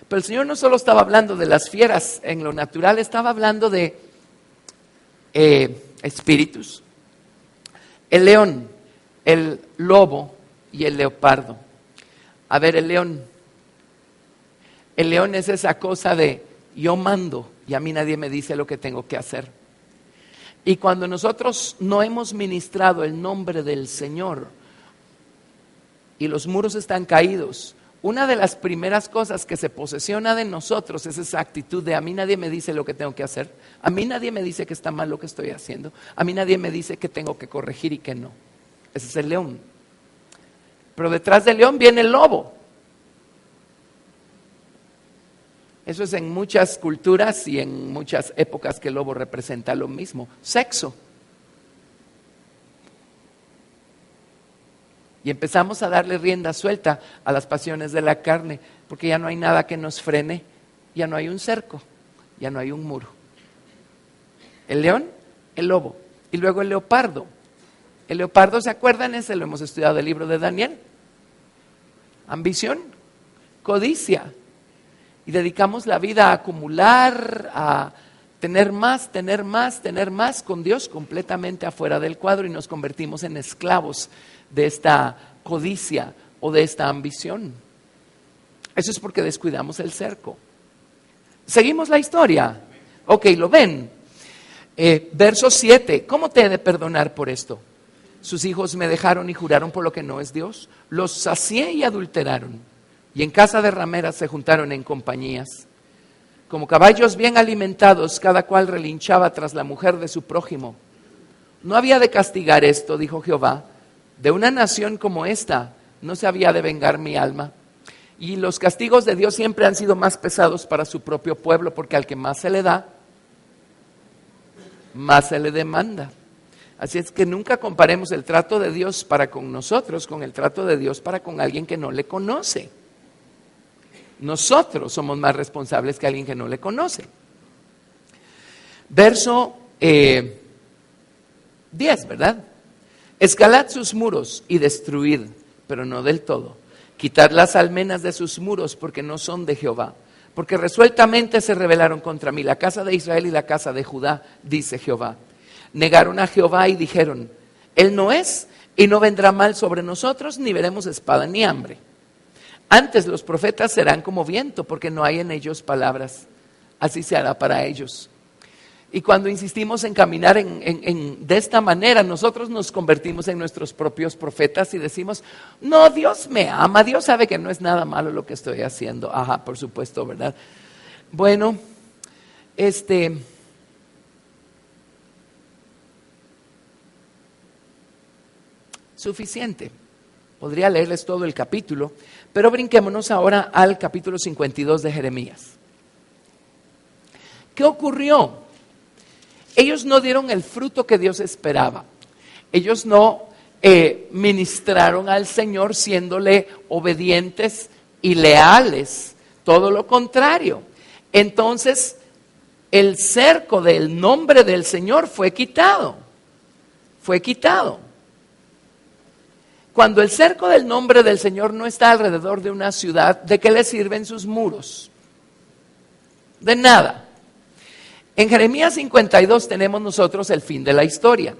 Pero el Señor no solo estaba hablando de las fieras en lo natural, estaba hablando de espíritus. El león, el lobo y el leopardo. A ver, el león es esa cosa de yo mando y a mí nadie me dice lo que tengo que hacer. Y cuando nosotros no hemos ministrado el nombre del Señor, y los muros están caídos, una de las primeras cosas que se posesiona de nosotros es esa actitud de a mí nadie me dice lo que tengo que hacer, a mí nadie me dice que está mal lo que estoy haciendo, a mí nadie me dice que tengo que corregir y que no. Ese es el león. Pero detrás del león viene el lobo. Eso es en muchas culturas y en muchas épocas que el lobo representa lo mismo, sexo. Y empezamos a darle rienda suelta a las pasiones de la carne, porque ya no hay nada que nos frene, ya no hay un cerco, ya no hay un muro. El león, el lobo, y luego el leopardo. El leopardo, ¿se acuerdan? Ese lo hemos estudiado el libro de Daniel. Ambición, codicia. Y dedicamos la vida a acumular, a tener más, tener más, tener más, con Dios completamente afuera del cuadro y nos convertimos en esclavos de esta codicia o de esta ambición. Eso es porque descuidamos el cerco. Seguimos la historia. Ok, lo ven. Verso 7. ¿Cómo te he de perdonar por esto? Sus hijos me dejaron y juraron por lo que no es Dios. Los sacié y adulteraron. Y en casa de rameras se juntaron en compañías. Como caballos bien alimentados, cada cual relinchaba tras la mujer de su prójimo. No había de castigar esto, dijo Jehová. De una nación como esta no se había de vengar mi alma. Y los castigos de Dios siempre han sido más pesados para su propio pueblo, porque al que más se le da, más se le demanda. Así es que nunca comparemos el trato de Dios para con nosotros con el trato de Dios para con alguien que no le conoce. Nosotros somos más responsables que alguien que no le conoce. Verso 10, ¿verdad? Escalad sus muros y destruid, pero no del todo. Quitad las almenas de sus muros, porque no son de Jehová. Porque resueltamente se rebelaron contra mí, la casa de Israel y la casa de Judá, dice Jehová. Negaron a Jehová y dijeron, Él no es, y no vendrá mal sobre nosotros, ni veremos espada ni hambre. Antes los profetas serán como viento, porque no hay en ellos palabras. Así se hará para ellos. Y cuando insistimos en caminar de esta manera, nosotros nos convertimos en nuestros propios profetas y decimos, no, Dios me ama, Dios sabe que no es nada malo lo que estoy haciendo. Ajá, por supuesto, ¿verdad? Bueno, suficiente. Podría leerles todo el capítulo, pero brinquémonos ahora al capítulo 52 de Jeremías. ¿Qué ocurrió? Ellos no dieron el fruto que Dios esperaba. Ellos no ministraron al Señor siéndole obedientes y leales. Todo lo contrario. Entonces, el cerco del nombre del Señor fue quitado. Fue quitado. cuando el cerco del nombre del Señor no está alrededor de una ciudad, ¿de qué le sirven sus muros? De nada. En Jeremías 52 tenemos nosotros el fin de la historia.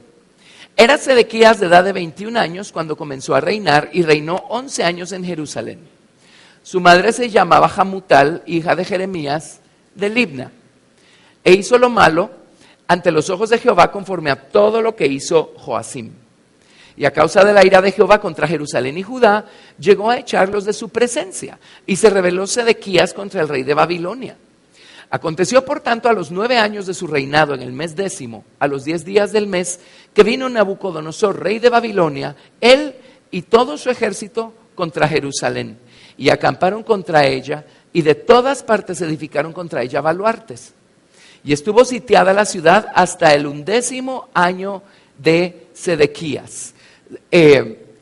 Era Sedequías de edad de 21 años cuando comenzó a reinar y reinó 11 años en Jerusalén. Su madre se llamaba Hamutal, hija de Jeremías de Libna, e hizo lo malo ante los ojos de Jehová conforme a todo lo que hizo Joacim. Y a causa de la ira de Jehová contra Jerusalén y Judá, llegó a echarlos de su presencia, y se rebeló Sedequías contra el rey de Babilonia. Aconteció, por tanto, a los 9 años de su reinado, en el mes 10, a los 10 días del mes, que vino Nabucodonosor, rey de Babilonia, él y todo su ejército contra Jerusalén, y acamparon contra ella, y de todas partes edificaron contra ella baluartes. Y estuvo sitiada la ciudad hasta el 11º año de Sedequías.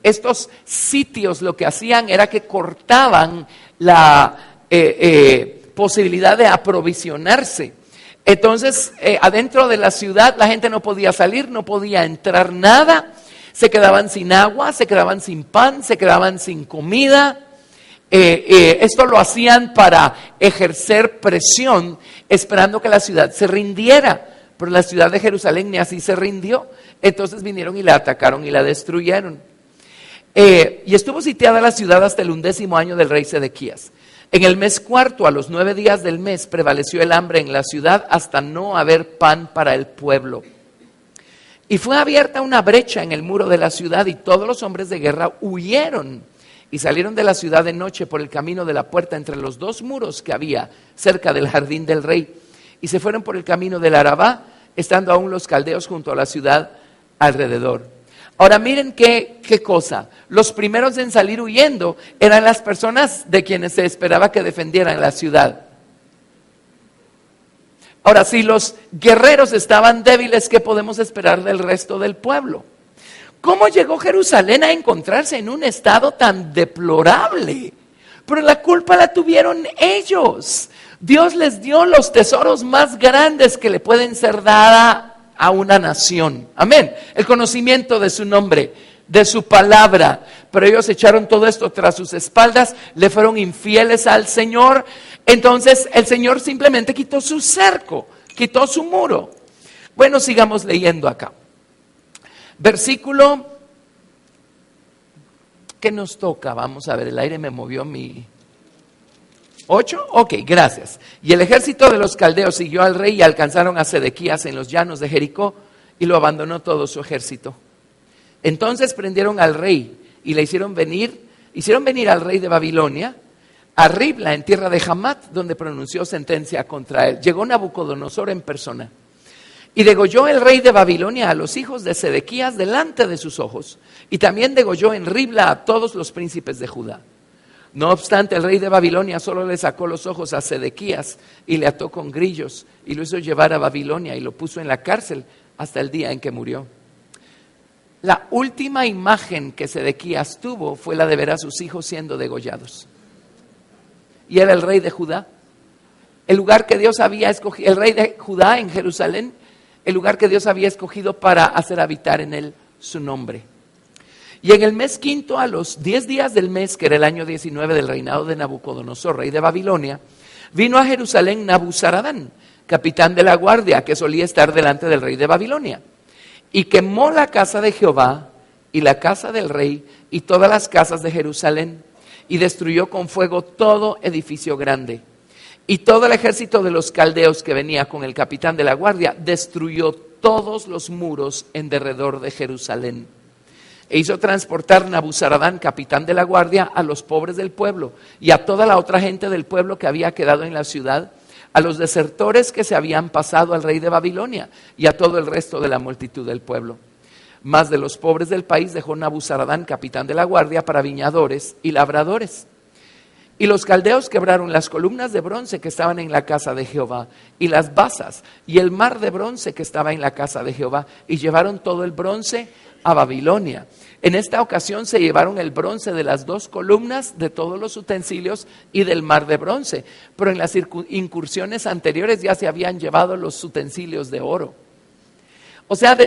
Estos sitios lo que hacían era que cortaban la posibilidad de aprovisionarse. Entonces, adentro de la ciudad la gente no podía salir, no podía entrar nada, se quedaban sin agua, se quedaban sin pan, se quedaban sin comida. Esto lo hacían para ejercer presión, esperando que la ciudad se rindiera, pero la ciudad de Jerusalén ni así se rindió. Entonces vinieron y la atacaron y la destruyeron. Y estuvo sitiada la ciudad hasta el 11º año del rey Sedequías. En el mes 4, a los 9 días del mes, prevaleció el hambre en la ciudad hasta no haber pan para el pueblo. Y fue abierta una brecha en el muro de la ciudad y todos los hombres de guerra huyeron y salieron de la ciudad de noche por el camino de la puerta entre los 2 muros que había cerca del jardín del rey. Y se fueron por el camino del Arabá, estando aún los caldeos junto a la ciudad alrededor. Ahora miren qué cosa. Los primeros en salir huyendo eran las personas de quienes se esperaba que defendieran la ciudad. Ahora, si los guerreros estaban débiles, ¿qué podemos esperar del resto del pueblo? ¿Cómo llegó Jerusalén a encontrarse en un estado tan deplorable? Pero la culpa la tuvieron ellos. Dios les dio los tesoros más grandes que le pueden ser dada a una nación. Amén. El conocimiento de su nombre, de su palabra. Pero ellos echaron todo esto tras sus espaldas, le fueron infieles al Señor. Entonces el Señor simplemente quitó su cerco, quitó su muro. Bueno, sigamos leyendo acá. Versículo que nos toca. Vamos a ver, el aire me movió mi... 8, ok, gracias. Y el ejército de los caldeos siguió al rey y alcanzaron a Sedequías en los llanos de Jericó y lo abandonó todo su ejército. Entonces prendieron al rey y le hicieron venir al rey de Babilonia a Ribla en tierra de Hamat, donde pronunció sentencia contra él. Llegó Nabucodonosor en persona y degolló el rey de Babilonia a los hijos de Sedequías delante de sus ojos, y también degolló en Ribla a todos los príncipes de Judá. No obstante, el rey de Babilonia solo le sacó los ojos a Sedequías y le ató con grillos y lo hizo llevar a Babilonia y lo puso en la cárcel hasta el día en que murió. La última imagen que Sedequías tuvo fue la de ver a sus hijos siendo degollados. Y era el rey de Judá, el lugar que Dios había escogido, el rey de Judá en Jerusalén, el lugar que Dios había escogido para hacer habitar en él su nombre. Y en el mes 5, a los 10 días del mes, que era el año 19 del reinado de Nabucodonosor, rey de Babilonia, vino a Jerusalén Nabuzaradán, capitán de la guardia, que solía estar delante del rey de Babilonia, y quemó la casa de Jehová y la casa del rey y todas las casas de Jerusalén, y destruyó con fuego todo edificio grande. Y todo el ejército de los caldeos que venía con el capitán de la guardia destruyó todos los muros en derredor de Jerusalén. E hizo transportar Nabuzaradán, capitán de la guardia, a los pobres del pueblo y a toda la otra gente del pueblo que había quedado en la ciudad, a los desertores que se habían pasado al rey de Babilonia y a todo el resto de la multitud del pueblo. Mas de los pobres del país dejó Nabuzaradán, capitán de la guardia, para viñadores y labradores. Y los caldeos quebraron las columnas de bronce que estaban en la casa de Jehová, y las basas, y el mar de bronce que estaba en la casa de Jehová, y llevaron todo el bronce a Babilonia. En esta ocasión se llevaron el bronce de las 2 columnas, de todos los utensilios y del mar de bronce, pero en las incursiones anteriores ya se habían llevado los utensilios de oro. O sea,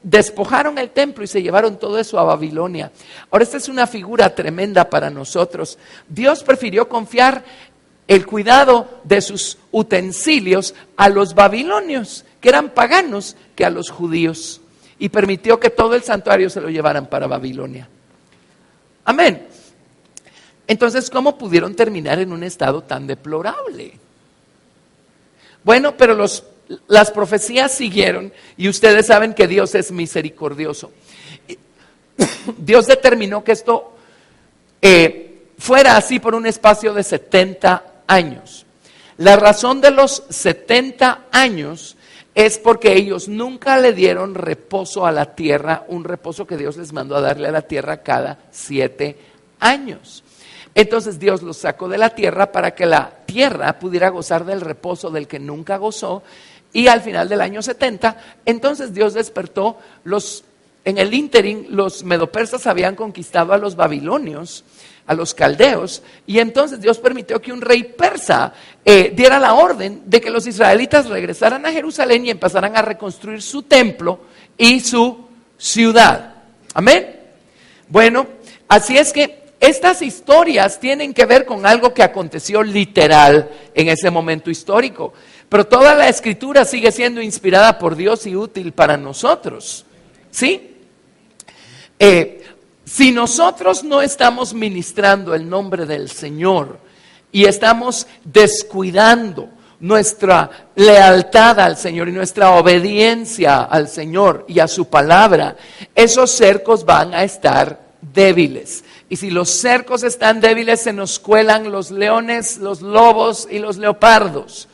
despojaron el templo y se llevaron todo eso a Babilonia. Ahora, esta es una figura tremenda para nosotros. Dios prefirió confiar el cuidado de sus utensilios a los babilonios, que eran paganos, que a los judíos. Y permitió que todo el santuario se lo llevaran para Babilonia. Amén. Entonces, ¿cómo pudieron terminar en un estado tan deplorable? Bueno, pero las profecías siguieron y ustedes saben que Dios es misericordioso. Dios determinó que esto fuera así por un espacio de 70 años. La razón de los 70 años es porque ellos nunca le dieron reposo a la tierra, un reposo que Dios les mandó a darle a la tierra cada 7 años. Entonces Dios los sacó de la tierra para que la tierra pudiera gozar del reposo del que nunca gozó, y al final del año 70, entonces Dios despertó en el ínterin, los medopersas habían conquistado a los babilonios, a los caldeos, y entonces Dios permitió que un rey persa diera la orden de que los israelitas regresaran a Jerusalén y empezaran a reconstruir su templo y su ciudad. Amén. Bueno, así es que estas historias tienen que ver con algo que aconteció literal en ese momento histórico, pero toda la escritura sigue siendo inspirada por Dios y útil para nosotros, ¿sí? Si nosotros no estamos ministrando el nombre del Señor y estamos descuidando nuestra lealtad al Señor y nuestra obediencia al Señor y a su palabra, esos cercos van a estar débiles. Y si los cercos están débiles, se nos cuelan los leones, los lobos y los leopardos.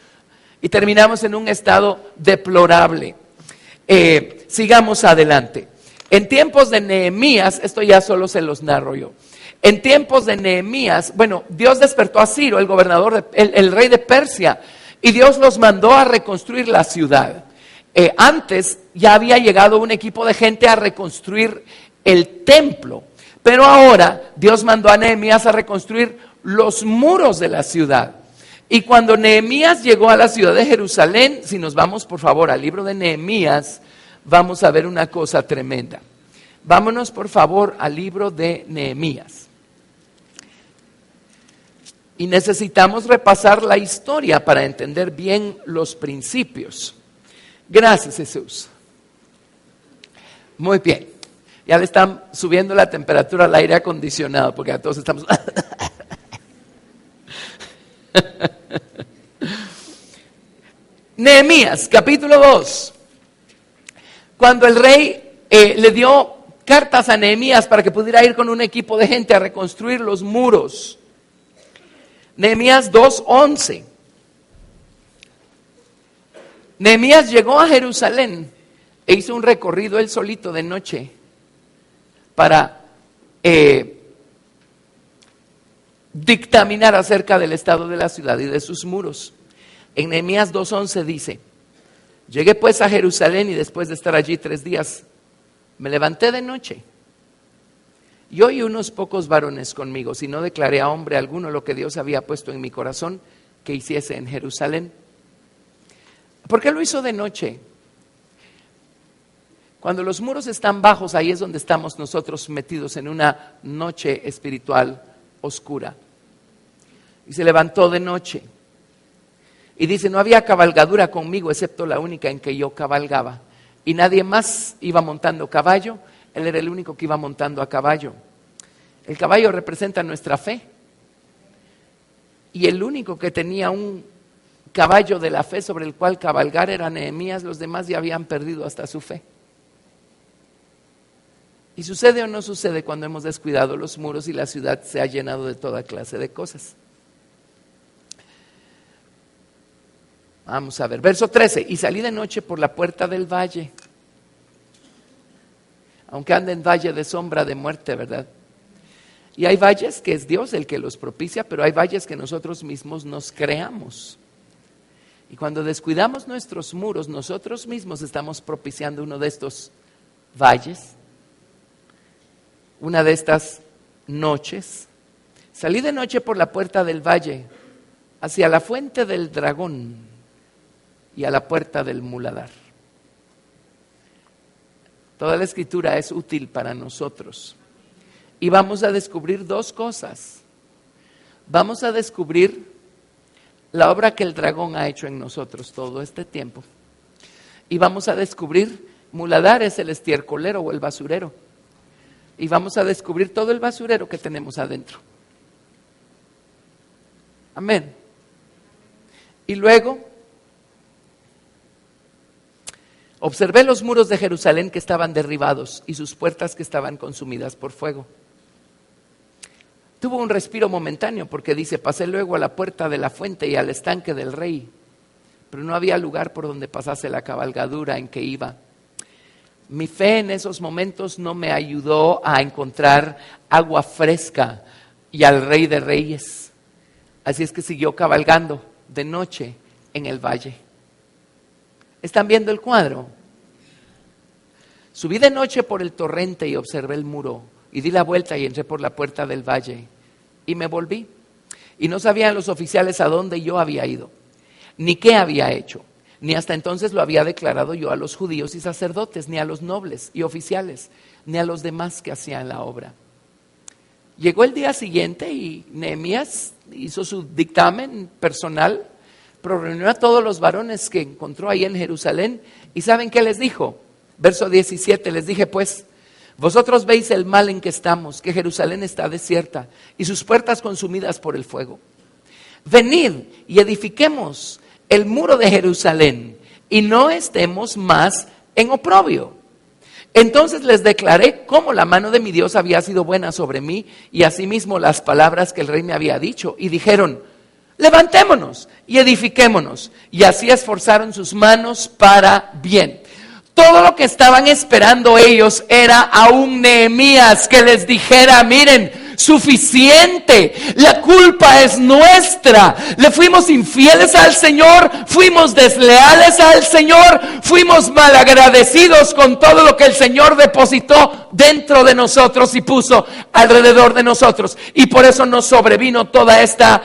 Y terminamos en un estado deplorable. Sigamos adelante. En tiempos de Nehemías, esto ya solo se los narro yo. En tiempos de Nehemías, bueno, Dios despertó a Ciro, el gobernador, el rey de Persia, y Dios los mandó a reconstruir la ciudad. Antes ya había llegado un equipo de gente a reconstruir el templo, pero ahora Dios mandó a Nehemías a reconstruir los muros de la ciudad. Y cuando Nehemías llegó a la ciudad de Jerusalén, si nos vamos por favor al libro de Nehemías, vamos a ver una cosa tremenda. Vámonos por favor al libro de Nehemías. Y necesitamos repasar la historia para entender bien los principios. Gracias, Jesús. Muy bien. Ya le están subiendo la temperatura al aire acondicionado porque a todos estamos... Nehemías, capítulo 2. Cuando el rey le dio cartas a Nehemías para que pudiera ir con un equipo de gente a reconstruir los muros. Nehemías 2:11. Nehemías llegó a Jerusalén e hizo un recorrido él solito de noche para dictaminar acerca del estado de la ciudad y de sus muros. En Nehemías 2:11 dice: llegué pues a Jerusalén y después de estar allí 3 días, me levanté de noche. Y oí unos pocos varones conmigo, si no declaré a hombre alguno lo que Dios había puesto en mi corazón que hiciese en Jerusalén. ¿Por qué lo hizo de noche? Cuando los muros están bajos, ahí es donde estamos nosotros metidos en una noche espiritual oscura. Y se levantó de noche. Y dice, no había cabalgadura conmigo, excepto la única en que yo cabalgaba. Y nadie más iba montando caballo, él era el único que iba montando a caballo. El caballo representa nuestra fe. Y el único que tenía un caballo de la fe sobre el cual cabalgar era Nehemías, los demás ya habían perdido hasta su fe. ¿Y sucede o no sucede cuando hemos descuidado los muros y la ciudad se ha llenado de toda clase de cosas? Vamos a ver, verso 13. Y salí de noche por la puerta del valle. Aunque ande en valle de sombra de muerte, ¿verdad? Y hay valles que es Dios el que los propicia, pero hay valles que nosotros mismos nos creamos. Y cuando descuidamos nuestros muros, nosotros mismos estamos propiciando uno de estos valles, una de estas noches. Salí de noche por la puerta del valle, hacia la fuente del dragón y a la puerta del muladar. Toda la escritura es útil para nosotros. Y vamos a descubrir dos cosas. Vamos a descubrir la obra que el dragón ha hecho en nosotros todo este tiempo. Y vamos a descubrir, muladar es el estiércolero o el basurero. Y vamos a descubrir todo el basurero que tenemos adentro. Amén. Y luego, observé los muros de Jerusalén que estaban derribados y sus puertas que estaban consumidas por fuego. Tuvo un respiro momentáneo porque dice, pasé luego a la puerta de la fuente y al estanque del rey, pero no había lugar por donde pasase la cabalgadura en que iba. Mi fe en esos momentos no me ayudó a encontrar agua fresca y al Rey de Reyes. Así es que siguió cabalgando de noche en el valle. ¿Están viendo el cuadro? Subí de noche por el torrente y observé el muro y di la vuelta y entré por la puerta del valle y me volví. Y no sabían los oficiales a dónde yo había ido, ni qué había hecho, ni hasta entonces lo había declarado yo a los judíos y sacerdotes, ni a los nobles y oficiales, ni a los demás que hacían la obra. Llegó el día siguiente y Nehemías hizo su dictamen personal, pero reunió a todos los varones que encontró ahí en Jerusalén y ¿saben qué les dijo? Verso 17, les dije pues, vosotros veis el mal en que estamos, que Jerusalén está desierta y sus puertas consumidas por el fuego. Venid y edifiquemos el muro de Jerusalén y no estemos más en oprobio. Entonces les declaré cómo la mano de mi Dios había sido buena sobre mí y asimismo las palabras que el rey me había dicho. Y dijeron, levantémonos y edifiquémonos. Y así esforzaron sus manos para bien. Todo lo que estaban esperando ellos era a un Nehemías que les dijera, miren, suficiente, la culpa es nuestra, le fuimos infieles al Señor, fuimos desleales al Señor, fuimos malagradecidos con todo lo que el Señor depositó dentro de nosotros y puso alrededor de nosotros, y por eso nos sobrevino toda esta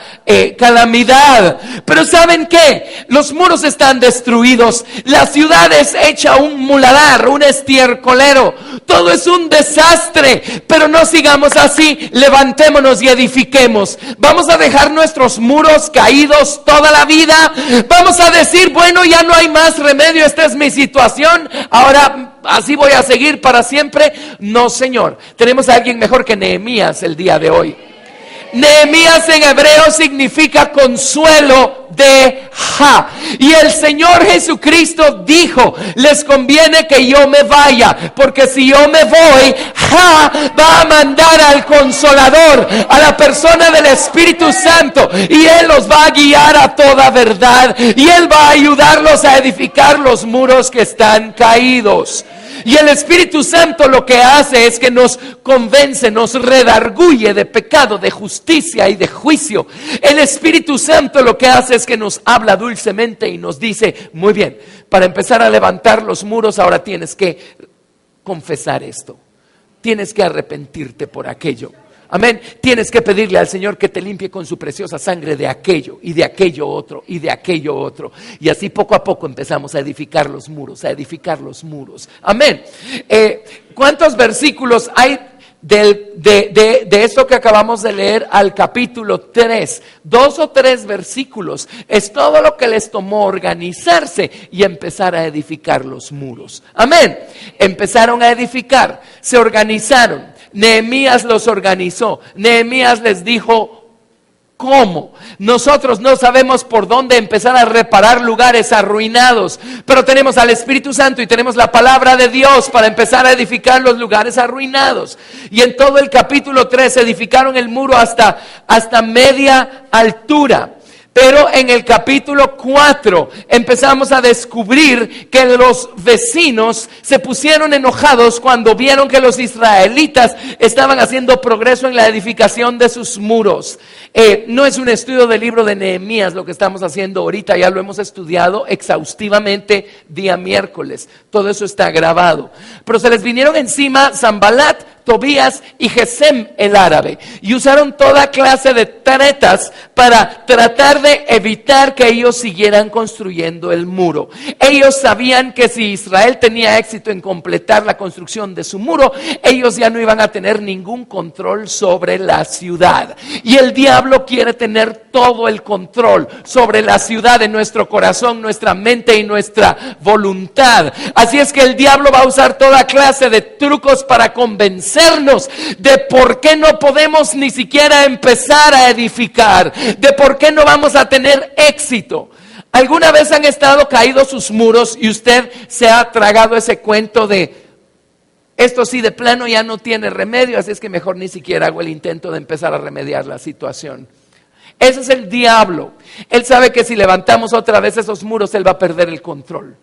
calamidad. Pero ¿saben qué? Los muros están destruidos, la ciudad es hecha un muladar, un estiércolero, todo es un desastre, pero no sigamos así. Levantémonos y edifiquemos. Vamos a dejar nuestros muros caídos toda la vida. Vamos a decir, bueno, ya no hay más remedio, esta es mi situación, ahora así voy a seguir para siempre. No, Señor, tenemos a alguien mejor que Nehemías el día de hoy. Nehemías en hebreo significa consuelo de Ja. Y el Señor Jesucristo dijo, les conviene que yo me vaya, porque si yo me voy, Ja va a mandar al Consolador, a la persona del Espíritu Santo, y Él los va a guiar a toda verdad, y Él va a ayudarlos a edificar los muros que están caídos. Y el Espíritu Santo lo que hace es que nos convence, nos redarguye de pecado, de justicia y de juicio. El Espíritu Santo lo que hace es que nos habla dulcemente y nos dice, muy bien, para empezar a levantar los muros ahora tienes que confesar esto. Tienes que arrepentirte por aquello. Amén. Tienes que pedirle al Señor que te limpie con su preciosa sangre de aquello y de aquello otro y de aquello otro. Y así poco a poco empezamos a edificar los muros, a edificar los muros. Amén. ¿Cuántos versículos hay de esto que acabamos de leer al capítulo 3? 2 o 3 versículos. Es todo lo que les tomó organizarse y empezar a edificar los muros. Amén. Empezaron a edificar, se organizaron. Nehemías los organizó. Nehemías les dijo cómo. Nosotros no sabemos por dónde empezar a reparar lugares arruinados, pero tenemos al Espíritu Santo y tenemos la palabra de Dios para empezar a edificar los lugares arruinados. Y en todo el capítulo 3 edificaron el muro hasta media altura. Pero en el capítulo 4 empezamos a descubrir que los vecinos se pusieron enojados cuando vieron que los israelitas estaban haciendo progreso en la edificación de sus muros. No es un estudio del libro de Nehemías lo que estamos haciendo ahorita, ya lo hemos estudiado exhaustivamente día miércoles. Todo eso está grabado. Pero se les vinieron encima Sanbalat, Tobías y Gesem el árabe, y usaron toda clase de tretas para tratar de evitar que ellos siguieran construyendo el muro. Ellos sabían que si Israel tenía éxito en completar la construcción de su muro, ellos ya no iban a tener ningún control sobre la ciudad. Y el diablo quiere tener todo el control sobre la ciudad en nuestro corazón, nuestra mente y nuestra voluntad. Así es que el diablo va a usar toda clase de trucos para convencernos de por qué no podemos ni siquiera empezar a edificar, de por qué no vamos a tener éxito. ¿Alguna vez han estado caídos sus muros y usted se ha tragado ese cuento de esto sí de plano ya no tiene remedio, así es que mejor ni siquiera hago el intento de empezar a remediar la situación? Ese es el diablo. Él sabe que si levantamos otra vez esos muros, él va a perder el control.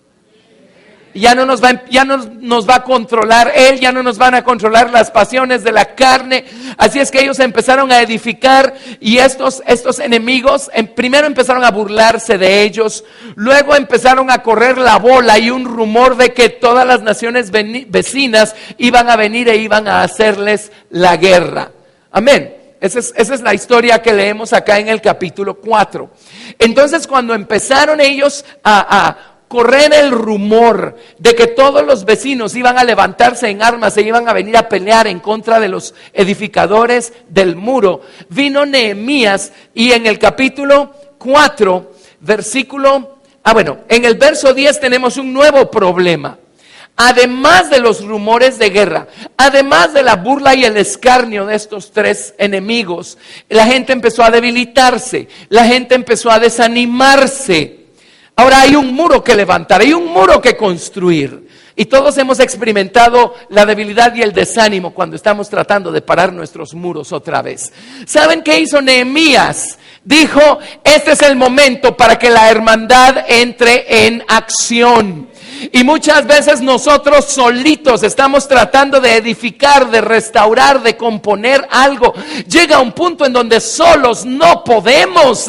Ya no nos va a controlar él, ya no nos van a controlar las pasiones de la carne. Así es que ellos empezaron a edificar, y estos enemigos primero empezaron a burlarse de ellos, luego empezaron a correr la bola y un rumor de que todas las naciones vecinas iban a venir e iban a hacerles la guerra. Amén. Esa es la historia que leemos acá en el capítulo 4. Entonces, cuando empezaron ellos a correr el rumor de que todos los vecinos iban a levantarse en armas e iban a venir a pelear en contra de los edificadores del muro, vino Nehemías, y en el capítulo 4, en el verso 10 tenemos un nuevo problema. Además de los rumores de guerra, además de la burla y el escarnio de estos tres enemigos, la gente empezó a debilitarse, la gente empezó a desanimarse. Ahora hay un muro que levantar, hay un muro que construir. Y todos hemos experimentado la debilidad y el desánimo cuando estamos tratando de parar nuestros muros otra vez. ¿Saben qué hizo Nehemías? Dijo, este es el momento para que la hermandad entre en acción. Y muchas veces nosotros solitos estamos tratando de edificar, de restaurar, de componer algo. Llega un punto en donde solos no podemos.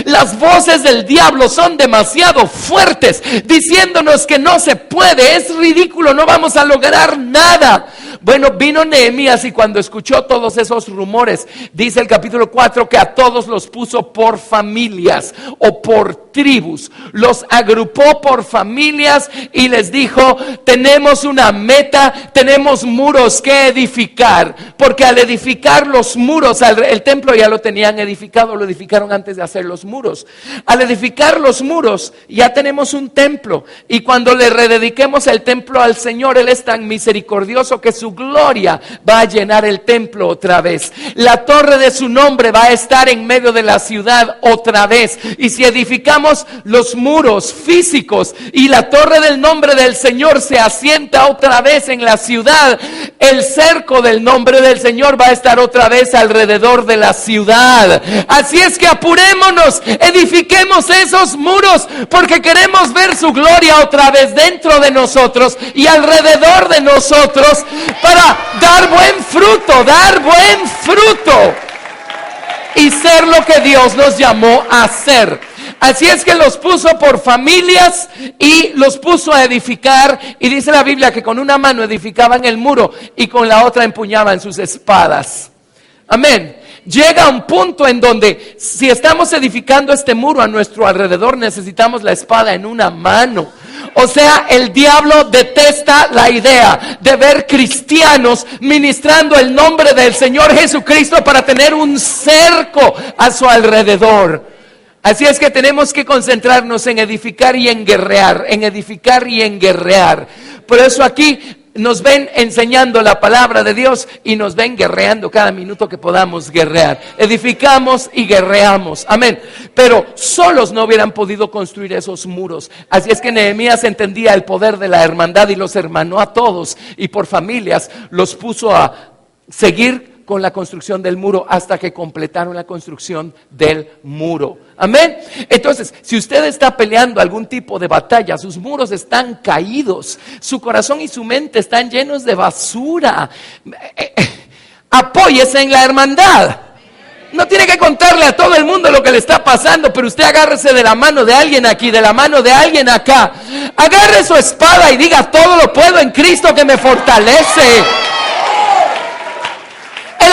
Las voces del diablo son demasiado fuertes, diciéndonos que no se puede, es ridículo, no vamos a lograr nada. Bueno, vino Nehemías, y cuando escuchó todos esos rumores, dice el capítulo 4 que a todos los puso por familias o por tribus. Los agrupó por familias y les dijo, tenemos una meta, tenemos muros que edificar. Porque al edificar los muros, el templo ya lo tenían edificado, lo edificaron antes de hacer los muros. Al edificar los muros ya tenemos un templo, y cuando le redediquemos el templo al Señor, Él es tan misericordioso que su gloria va a llenar el templo otra vez. La torre de su nombre va a estar en medio de la ciudad otra vez. Y si edificamos los muros físicos y la torre del nombre del Señor se asienta otra vez en la ciudad, el cerco del nombre del Señor va a estar otra vez alrededor de la ciudad. Así es que apurémonos, edifiquemos esos muros, porque queremos ver su gloria otra vez dentro de nosotros y alrededor de nosotros, para dar buen fruto y ser lo que Dios nos llamó a ser. Así es que los puso por familias y los puso a edificar, y dice la Biblia que con una mano edificaban el muro y con la otra empuñaban sus espadas. Amén. Llega un punto en donde si estamos edificando este muro a nuestro alrededor, necesitamos la espada en una mano. O sea, el diablo detesta la idea de ver cristianos ministrando el nombre del Señor Jesucristo para tener un cerco a su alrededor. Así es que tenemos que concentrarnos en edificar y en guerrear, Por eso aquí nos ven enseñando la palabra de Dios y nos ven guerreando cada minuto que podamos guerrear. Edificamos y guerreamos, amén. Pero solos no hubieran podido construir esos muros. Así es que Nehemías entendía el poder de la hermandad y los hermanó a todos, y por familias los puso a seguir con la construcción del muro hasta que completaron la construcción del muro. Amén. Entonces, si usted está peleando algún tipo de batalla, sus muros están caídos, su corazón y su mente están llenos de basura, apóyese en la hermandad. No tiene que contarle a todo el mundo lo que le está pasando, pero usted agárrese de la mano de alguien aquí, de la mano de alguien acá. Agarre su espada y diga, todo lo puedo en Cristo que me fortalece.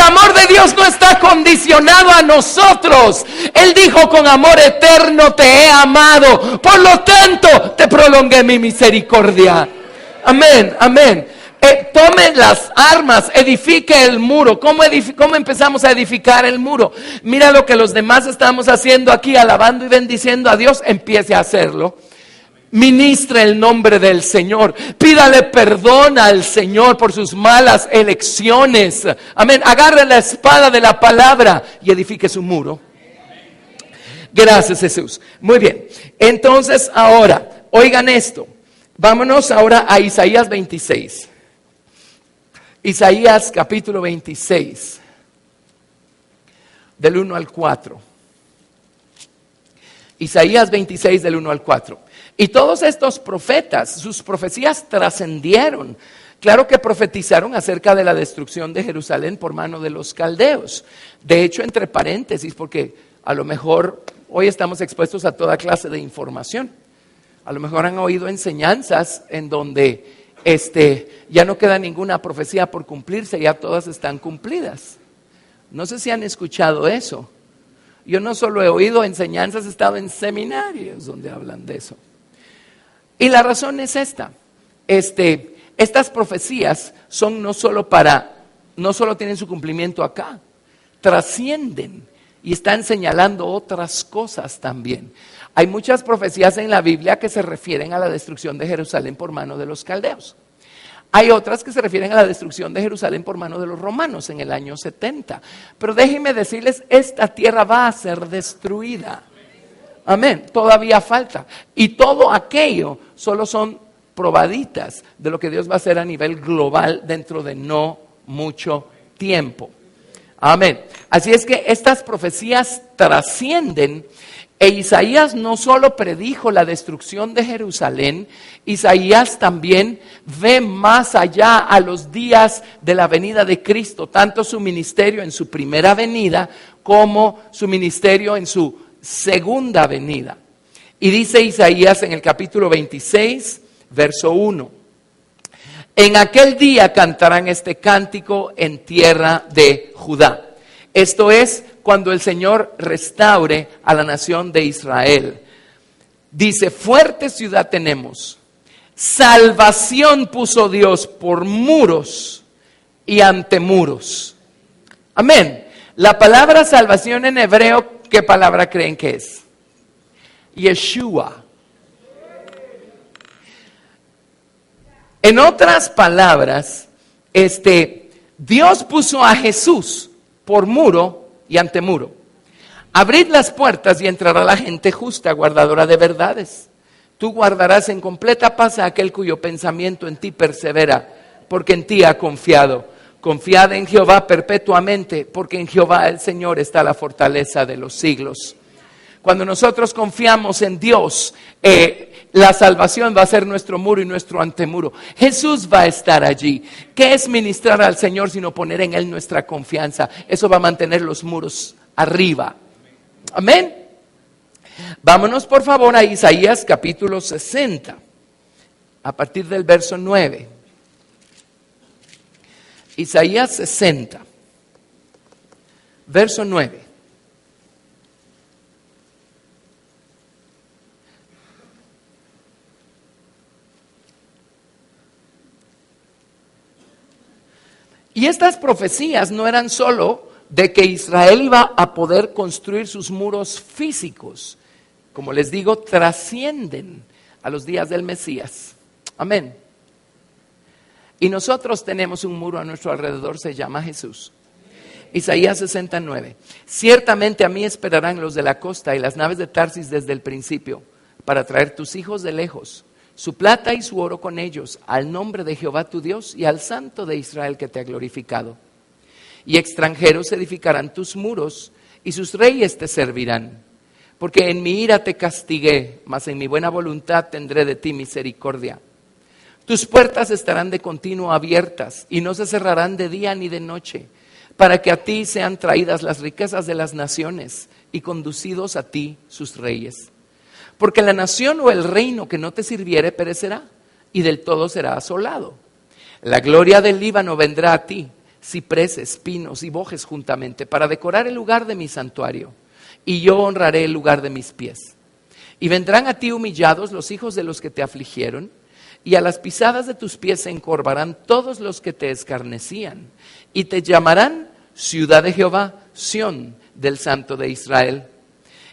amor de Dios no está condicionado a nosotros. Él dijo: con amor eterno te he amado, por lo tanto te prolongué mi misericordia. Amén, amén. Tome las armas, edifique el muro. ¿Cómo empezamos a edificar el muro? Mira lo que los demás estamos haciendo aquí, alabando y bendiciendo a Dios. Empiece a hacerlo. Ministre el nombre del Señor. Pídale perdón al Señor por sus malas elecciones. Amén. Agarre la espada de la palabra y edifique su muro. Gracias, Jesús. Muy bien. Entonces ahora, oigan esto. Vámonos ahora a Isaías 26. Isaías capítulo 26, del 1 al 4. Isaías 26 del 1 al 4. Y todos estos profetas, sus profecías trascendieron. Claro que profetizaron acerca de la destrucción de Jerusalén por mano de los caldeos. De hecho, entre paréntesis, porque a lo mejor hoy estamos expuestos a toda clase de información. A lo mejor han oído enseñanzas en donde ya no queda ninguna profecía por cumplirse, ya todas están cumplidas. No sé si han escuchado eso. Yo no solo he oído enseñanzas, he estado en seminarios donde hablan de eso. Y la razón es esta. Estas profecías son no solo tienen su cumplimiento acá, trascienden y están señalando otras cosas también. Hay muchas profecías en la Biblia que se refieren a la destrucción de Jerusalén por mano de los caldeos. Hay otras que se refieren a la destrucción de Jerusalén por mano de los romanos en el año 70. Pero déjenme decirles, esta tierra va a ser destruida. Amén, todavía falta. Y todo aquello solo son probaditas de lo que Dios va a hacer a nivel global dentro de no mucho tiempo. Amén. Así es que estas profecías trascienden. E Isaías no solo predijo la destrucción de Jerusalén, Isaías también ve más allá a los días de la venida de Cristo, tanto su ministerio en su primera venida como su ministerio en su segunda venida. Y dice Isaías en el capítulo 26, verso 1: en aquel día cantarán este cántico en tierra de Judá. Esto es cuando el Señor restaure a la nación de Israel. Dice: fuerte ciudad tenemos, salvación puso Dios por muros y ante muros. Amén. La palabra salvación en hebreo, ¿qué palabra creen que es? Yeshua. En otras palabras, Dios puso a Jesús por muro y ante muro. Abrid las puertas y entrará la gente justa, guardadora de verdades. Tú guardarás en completa paz a aquel cuyo pensamiento en ti persevera, porque en ti ha confiado. Confiad en Jehová perpetuamente, porque en Jehová el Señor está la fortaleza de los siglos. Cuando nosotros confiamos en Dios, la salvación va a ser nuestro muro y nuestro antemuro. Jesús va a estar allí. ¿Qué es ministrar al Señor sino poner en Él nuestra confianza? Eso va a mantener los muros arriba. Amén. Vámonos por favor a Isaías capítulo 60, a partir del verso 9. Isaías 60, verso 9. Y estas profecías no eran solo de que Israel iba a poder construir sus muros físicos. Como les digo, trascienden a los días del Mesías. Amén. Y nosotros tenemos un muro a nuestro alrededor, se llama Jesús. Isaías 69. Ciertamente a mí esperarán los de la costa y las naves de Tarsis desde el principio, para traer tus hijos de lejos, su plata y su oro con ellos, al nombre de Jehová tu Dios y al Santo de Israel que te ha glorificado. Y extranjeros edificarán tus muros y sus reyes te servirán. Porque en mi ira te castigué, mas en mi buena voluntad tendré de ti misericordia. Tus puertas estarán de continuo abiertas y no se cerrarán de día ni de noche, para que a ti sean traídas las riquezas de las naciones y conducidos a ti sus reyes. Porque la nación o el reino que no te sirviere perecerá y del todo será asolado. La gloria del Líbano vendrá a ti, cipreses, pinos y bojes juntamente, para decorar el lugar de mi santuario, y yo honraré el lugar de mis pies. Y vendrán a ti humillados los hijos de los que te afligieron, y a las pisadas de tus pies se encorvarán todos los que te escarnecían, y te llamarán ciudad de Jehová, Sión del Santo de Israel.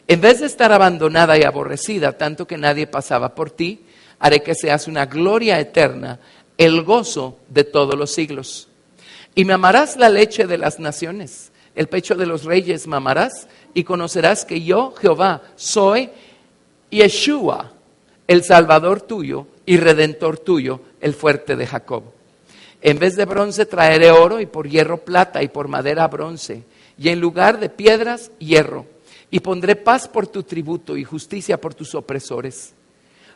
En vez de estar abandonada y aborrecida, tanto que nadie pasaba por ti, haré que seas una gloria eterna, el gozo de todos los siglos. Y mamarás la leche de las naciones, el pecho de los reyes mamarás, y conocerás que yo, Jehová, soy Yeshua, el Salvador tuyo y Redentor tuyo, el fuerte de Jacob. En vez de bronce traeré oro, y por hierro plata, y por madera bronce, y en lugar de piedras hierro. Y pondré paz por tu tributo y justicia por tus opresores.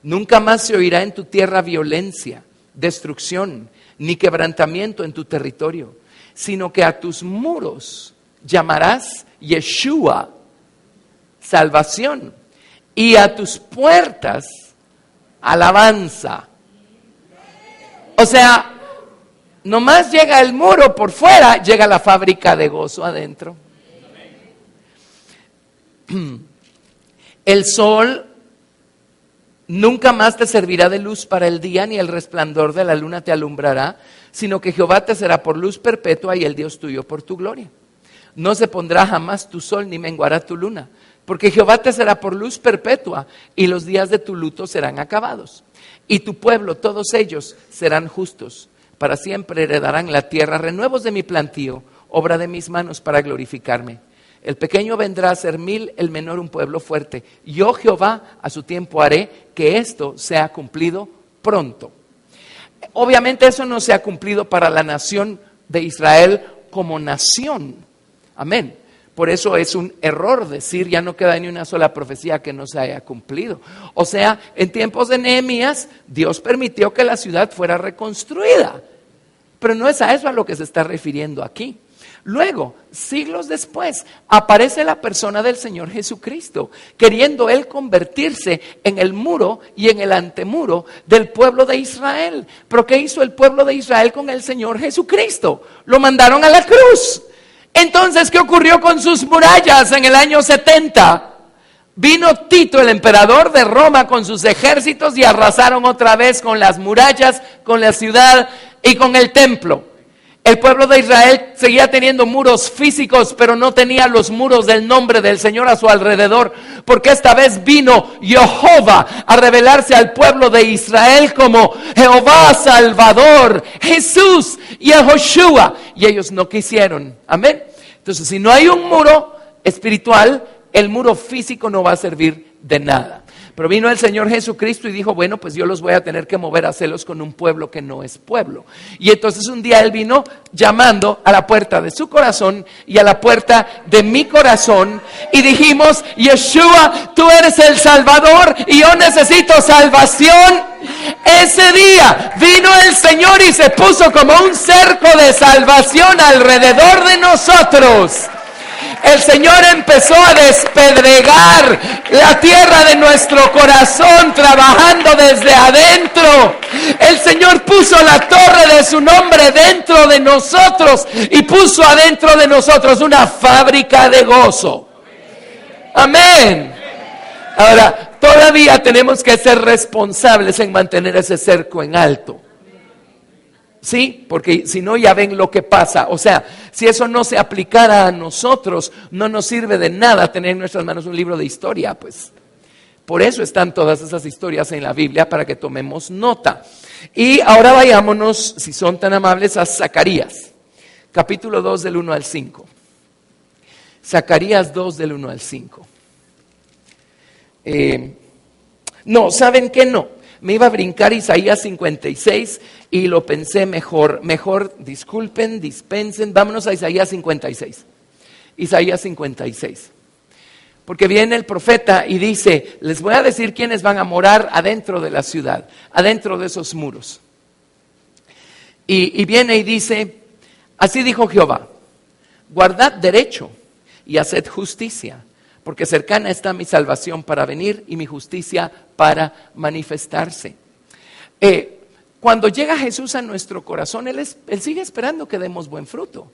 Nunca más se oirá en tu tierra violencia, destrucción, ni quebrantamiento en tu territorio, sino que a tus muros llamarás Yeshua, salvación, y a tus puertas alabanza. O sea, nomás llega el muro por fuera, llega la fábrica de gozo adentro. El sol nunca más te servirá de luz para el día, ni el resplandor de la luna te alumbrará, sino que Jehová te será por luz perpetua y el Dios tuyo por tu gloria. No se pondrá jamás tu sol ni menguará tu luna, porque Jehová te será por luz perpetua y los días de tu luto serán acabados. Y tu pueblo, todos ellos, serán justos. Para siempre heredarán la tierra, renuevos de mi plantío, obra de mis manos para glorificarme. El pequeño vendrá a ser 1000, el menor un pueblo fuerte. Yo, Jehová, a su tiempo haré que esto sea cumplido pronto. Obviamente eso no se ha cumplido para la nación de Israel como nación. Amén. Por eso es un error decir, ya no queda ni una sola profecía que no se haya cumplido. O sea, en tiempos de Nehemías, Dios permitió que la ciudad fuera reconstruida. Pero no es a eso a lo que se está refiriendo aquí. Luego, siglos después, aparece la persona del Señor Jesucristo, queriendo Él convertirse en el muro y en el antemuro del pueblo de Israel. ¿Pero qué hizo el pueblo de Israel con el Señor Jesucristo? Lo mandaron a la cruz. Entonces, ¿qué ocurrió con sus murallas en el año 70? Vino Tito, el emperador de Roma, con sus ejércitos y arrasaron otra vez con las murallas, con la ciudad y con el templo. El pueblo de Israel seguía teniendo muros físicos, pero no tenía los muros del nombre del Señor a su alrededor, porque esta vez vino Jehová a revelarse al pueblo de Israel como Jehová Salvador, Jesús, Yehoshua, y ellos no quisieron. Amén. Entonces, si no hay un muro espiritual, el muro físico no va a servir de nada. Pero vino el Señor Jesucristo y dijo, bueno, pues yo los voy a tener que mover a celos con un pueblo que no es pueblo. Y entonces un día Él vino llamando a la puerta de su corazón y a la puerta de mi corazón. Y dijimos, Yeshua, tú eres el Salvador y yo necesito salvación. Ese día vino el Señor y se puso como un cerco de salvación alrededor de nosotros. El Señor empezó a despedregar la tierra de nuestro corazón, trabajando desde adentro. El Señor puso la torre de su nombre dentro de nosotros y puso adentro de nosotros una fábrica de gozo. Amén. Ahora, todavía tenemos que ser responsables en mantener ese cerco en alto. ¿Sí? Porque si no, ya ven lo que pasa. O sea, si eso no se aplicara a nosotros, no nos sirve de nada tener en nuestras manos un libro de historia, pues. Por eso están todas esas historias en la Biblia, para que tomemos nota. Y ahora vayámonos, si son tan amables, a Zacarías, capítulo 2 del 1 al 5. Zacarías 2 del 1 al 5. No, ¿saben qué? No. Me iba a brincar Isaías 56 y lo pensé mejor, disculpen, dispensen, vámonos a Isaías 56. Isaías 56. Porque viene el profeta y dice, les voy a decir quiénes van a morar adentro de la ciudad, adentro de esos muros. Y viene y dice, así dijo Jehová, guardad derecho y haced justicia, porque cercana está mi salvación para venir y mi justicia para manifestarse. cuando llega Jesús a nuestro corazón, Él sigue esperando que demos buen fruto.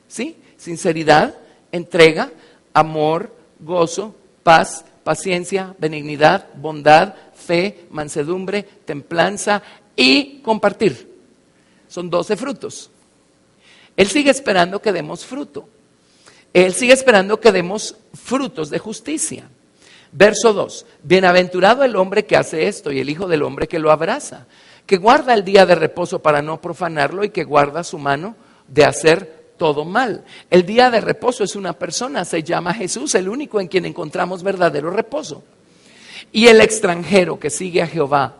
¿Sí? Sinceridad, entrega, amor, gozo, paz, paciencia, benignidad, bondad, fe, mansedumbre, templanza y compartir. Son 12 frutos. Él sigue esperando que demos fruto. Él sigue esperando que demos frutos de justicia. Verso 2. Bienaventurado el hombre que hace esto y el hijo del hombre que lo abraza, que guarda el día de reposo para no profanarlo y que guarda su mano de hacer todo mal. El día de reposo es una persona, se llama Jesús, el único en quien encontramos verdadero reposo. Y el extranjero que sigue a Jehová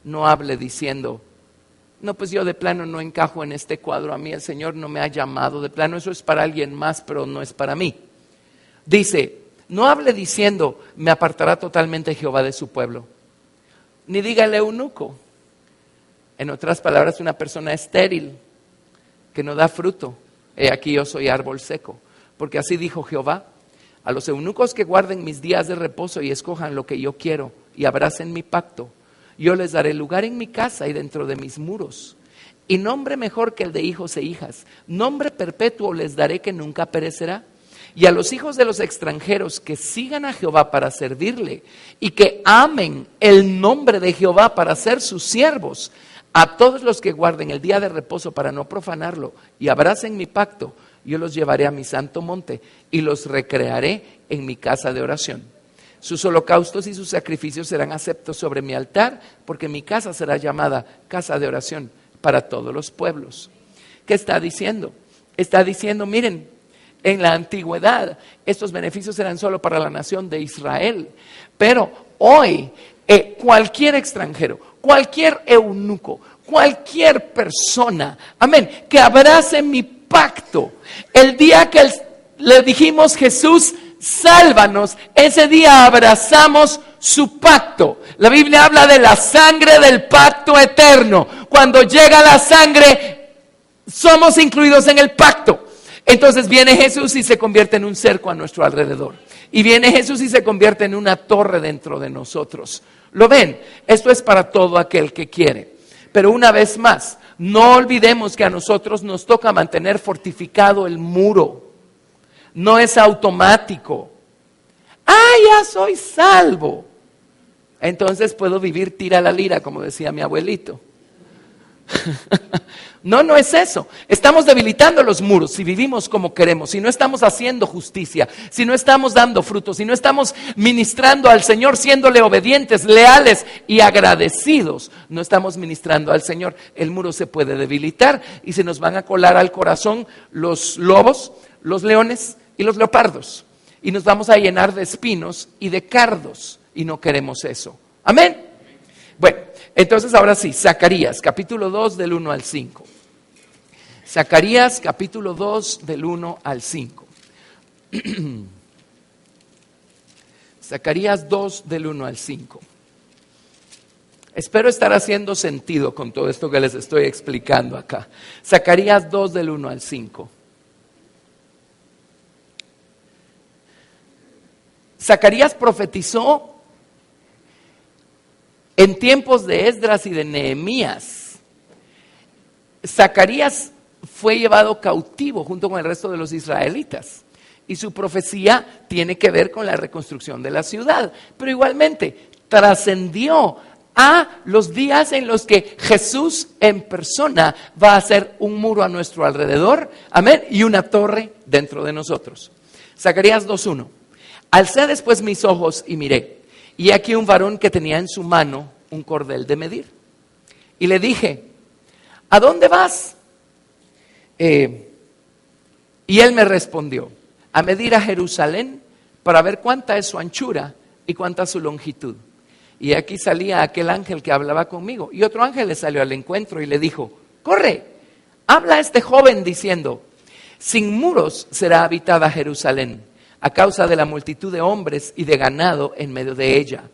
no hable diciendo: no, pues yo de plano no encajo en este cuadro, a mí el Señor no me ha llamado, de plano eso es para alguien más, pero no es para mí. Dice, no hable diciendo: me apartará totalmente Jehová de su pueblo. Ni diga el eunuco. En otras palabras, una persona estéril que no da fruto. He aquí yo soy árbol seco. Porque así dijo Jehová: a los eunucos que guarden mis días de reposo y escojan lo que yo quiero y abracen mi pacto, yo les daré lugar en mi casa y dentro de mis muros. Y nombre mejor que el de hijos e hijas, nombre perpetuo les daré que nunca perecerá. Y a los hijos de los extranjeros que sigan a Jehová para servirle y que amen el nombre de Jehová para ser sus siervos, a todos los que guarden el día de reposo para no profanarlo y abracen mi pacto, yo los llevaré a mi santo monte y los recrearé en mi casa de oración. Sus holocaustos y sus sacrificios serán aceptos sobre mi altar, porque mi casa será llamada casa de oración para todos los pueblos. ¿Qué está diciendo? Está diciendo, miren, en la antigüedad estos beneficios eran solo para la nación de Israel, pero hoy cualquier extranjero, cualquier eunuco, cualquier persona, amén, que abrace mi pacto, el día que le dijimos Jesús, sálvanos, ese día abrazamos su pacto. La Biblia habla de la sangre del pacto eterno. Cuando llega la sangre, somos incluidos en el pacto. Entonces viene Jesús y se convierte en un cerco a nuestro alrededor. Y viene Jesús y se convierte en una torre dentro de nosotros. ¿Lo ven? Esto es para todo aquel que quiere. Pero una vez más, no olvidemos que a nosotros nos toca mantener fortificado el muro. No es automático. Ya soy salvo. Entonces puedo vivir tira la lira, como decía mi abuelito. No es eso. Estamos debilitando los muros si vivimos como queremos, si no estamos haciendo justicia, si no estamos dando frutos, si no estamos ministrando al Señor, siéndole obedientes, leales y agradecidos. No estamos ministrando al Señor. El muro se puede debilitar y se nos van a colar al corazón los lobos, los leones y los leopardos. Y nos vamos a llenar de espinos y de cardos. Y no queremos eso. Amén. Bueno, entonces ahora sí, Zacarías, capítulo 2, del 1 al 5. Zacarías, capítulo 2, del 1 al 5. Zacarías 2, del 1 al 5. Espero estar haciendo sentido con todo esto que les estoy explicando acá. Zacarías 2, del 1 al 5. Zacarías profetizó en tiempos de Esdras y de Nehemías. Zacarías fue llevado cautivo junto con el resto de los israelitas. Y su profecía tiene que ver con la reconstrucción de la ciudad. Pero igualmente trascendió a los días en los que Jesús en persona va a hacer un muro a nuestro alrededor, amén, y una torre dentro de nosotros. Zacarías 2:1. Alcé después mis ojos y miré, y aquí un varón que tenía en su mano un cordel de medir. Y le dije, ¿a dónde vas? Y él me respondió, a medir a Jerusalén para ver cuánta es su anchura y cuánta su longitud. Y aquí salía aquel ángel que hablaba conmigo. Y otro ángel le salió al encuentro y le dijo, corre, habla a este joven diciendo, sin muros será habitada Jerusalén, a causa de la multitud de hombres y de ganado en medio de ella.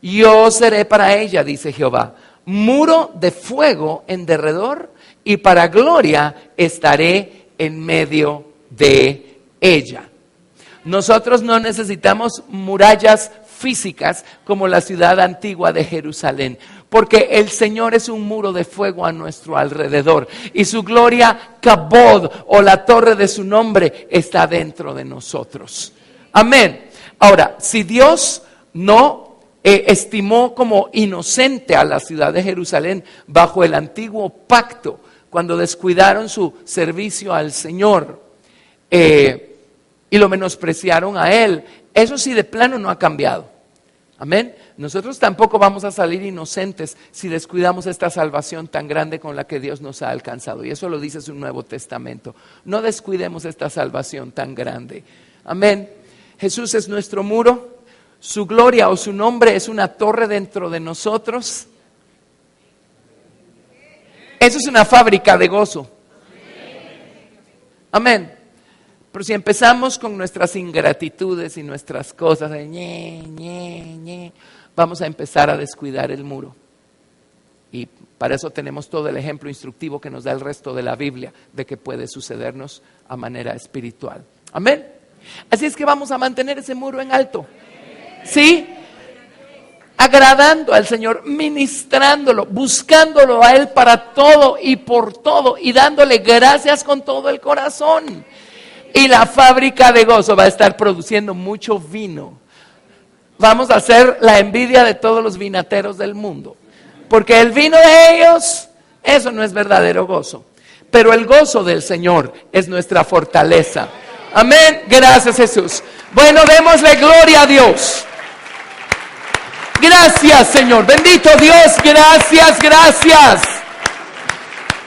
Yo seré para ella, dice Jehová, muro de fuego en derredor, y para gloria estaré en medio de ella. Nosotros no necesitamos murallas físicas como la ciudad antigua de Jerusalén. porque el Señor es un muro de fuego a nuestro alrededor y su gloria, Kabod, o la torre de su nombre, está dentro de nosotros. Amén. Ahora, si Dios no estimó como inocente a la ciudad de Jerusalén bajo el antiguo pacto, cuando descuidaron su servicio al Señor y lo menospreciaron a Él, eso sí de plano no ha cambiado. Amén. Nosotros tampoco vamos a salir inocentes si descuidamos esta salvación tan grande con la que Dios nos ha alcanzado. Y eso lo dice su Nuevo Testamento. No descuidemos esta salvación tan grande. Amén. Jesús es nuestro muro. Su gloria o su nombre es una torre dentro de nosotros. Eso es una fábrica de gozo. Amén. Pero si empezamos con nuestras ingratitudes y nuestras cosas, vamos a empezar a descuidar el muro. Y para eso tenemos todo el ejemplo instructivo que nos da el resto de la Biblia de que puede sucedernos a manera espiritual. Amén. Así es que vamos a mantener ese muro en alto. ¿Sí? Agradando al Señor, ministrándolo, buscándolo a Él para todo y por todo y dándole gracias con todo el corazón. Y la fábrica de gozo va a estar produciendo mucho vino. Vamos a hacer la envidia de todos los vinateros del mundo. Porque el vino de ellos, eso no es verdadero gozo. Pero el gozo del Señor es nuestra fortaleza. Amén. Gracias, Jesús. Bueno, démosle gloria a Dios. Gracias, Señor. Bendito Dios. Gracias, gracias.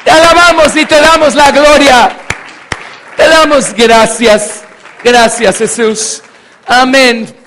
Te alabamos y te damos la gloria. Te damos gracias. Gracias, Jesús. Amén.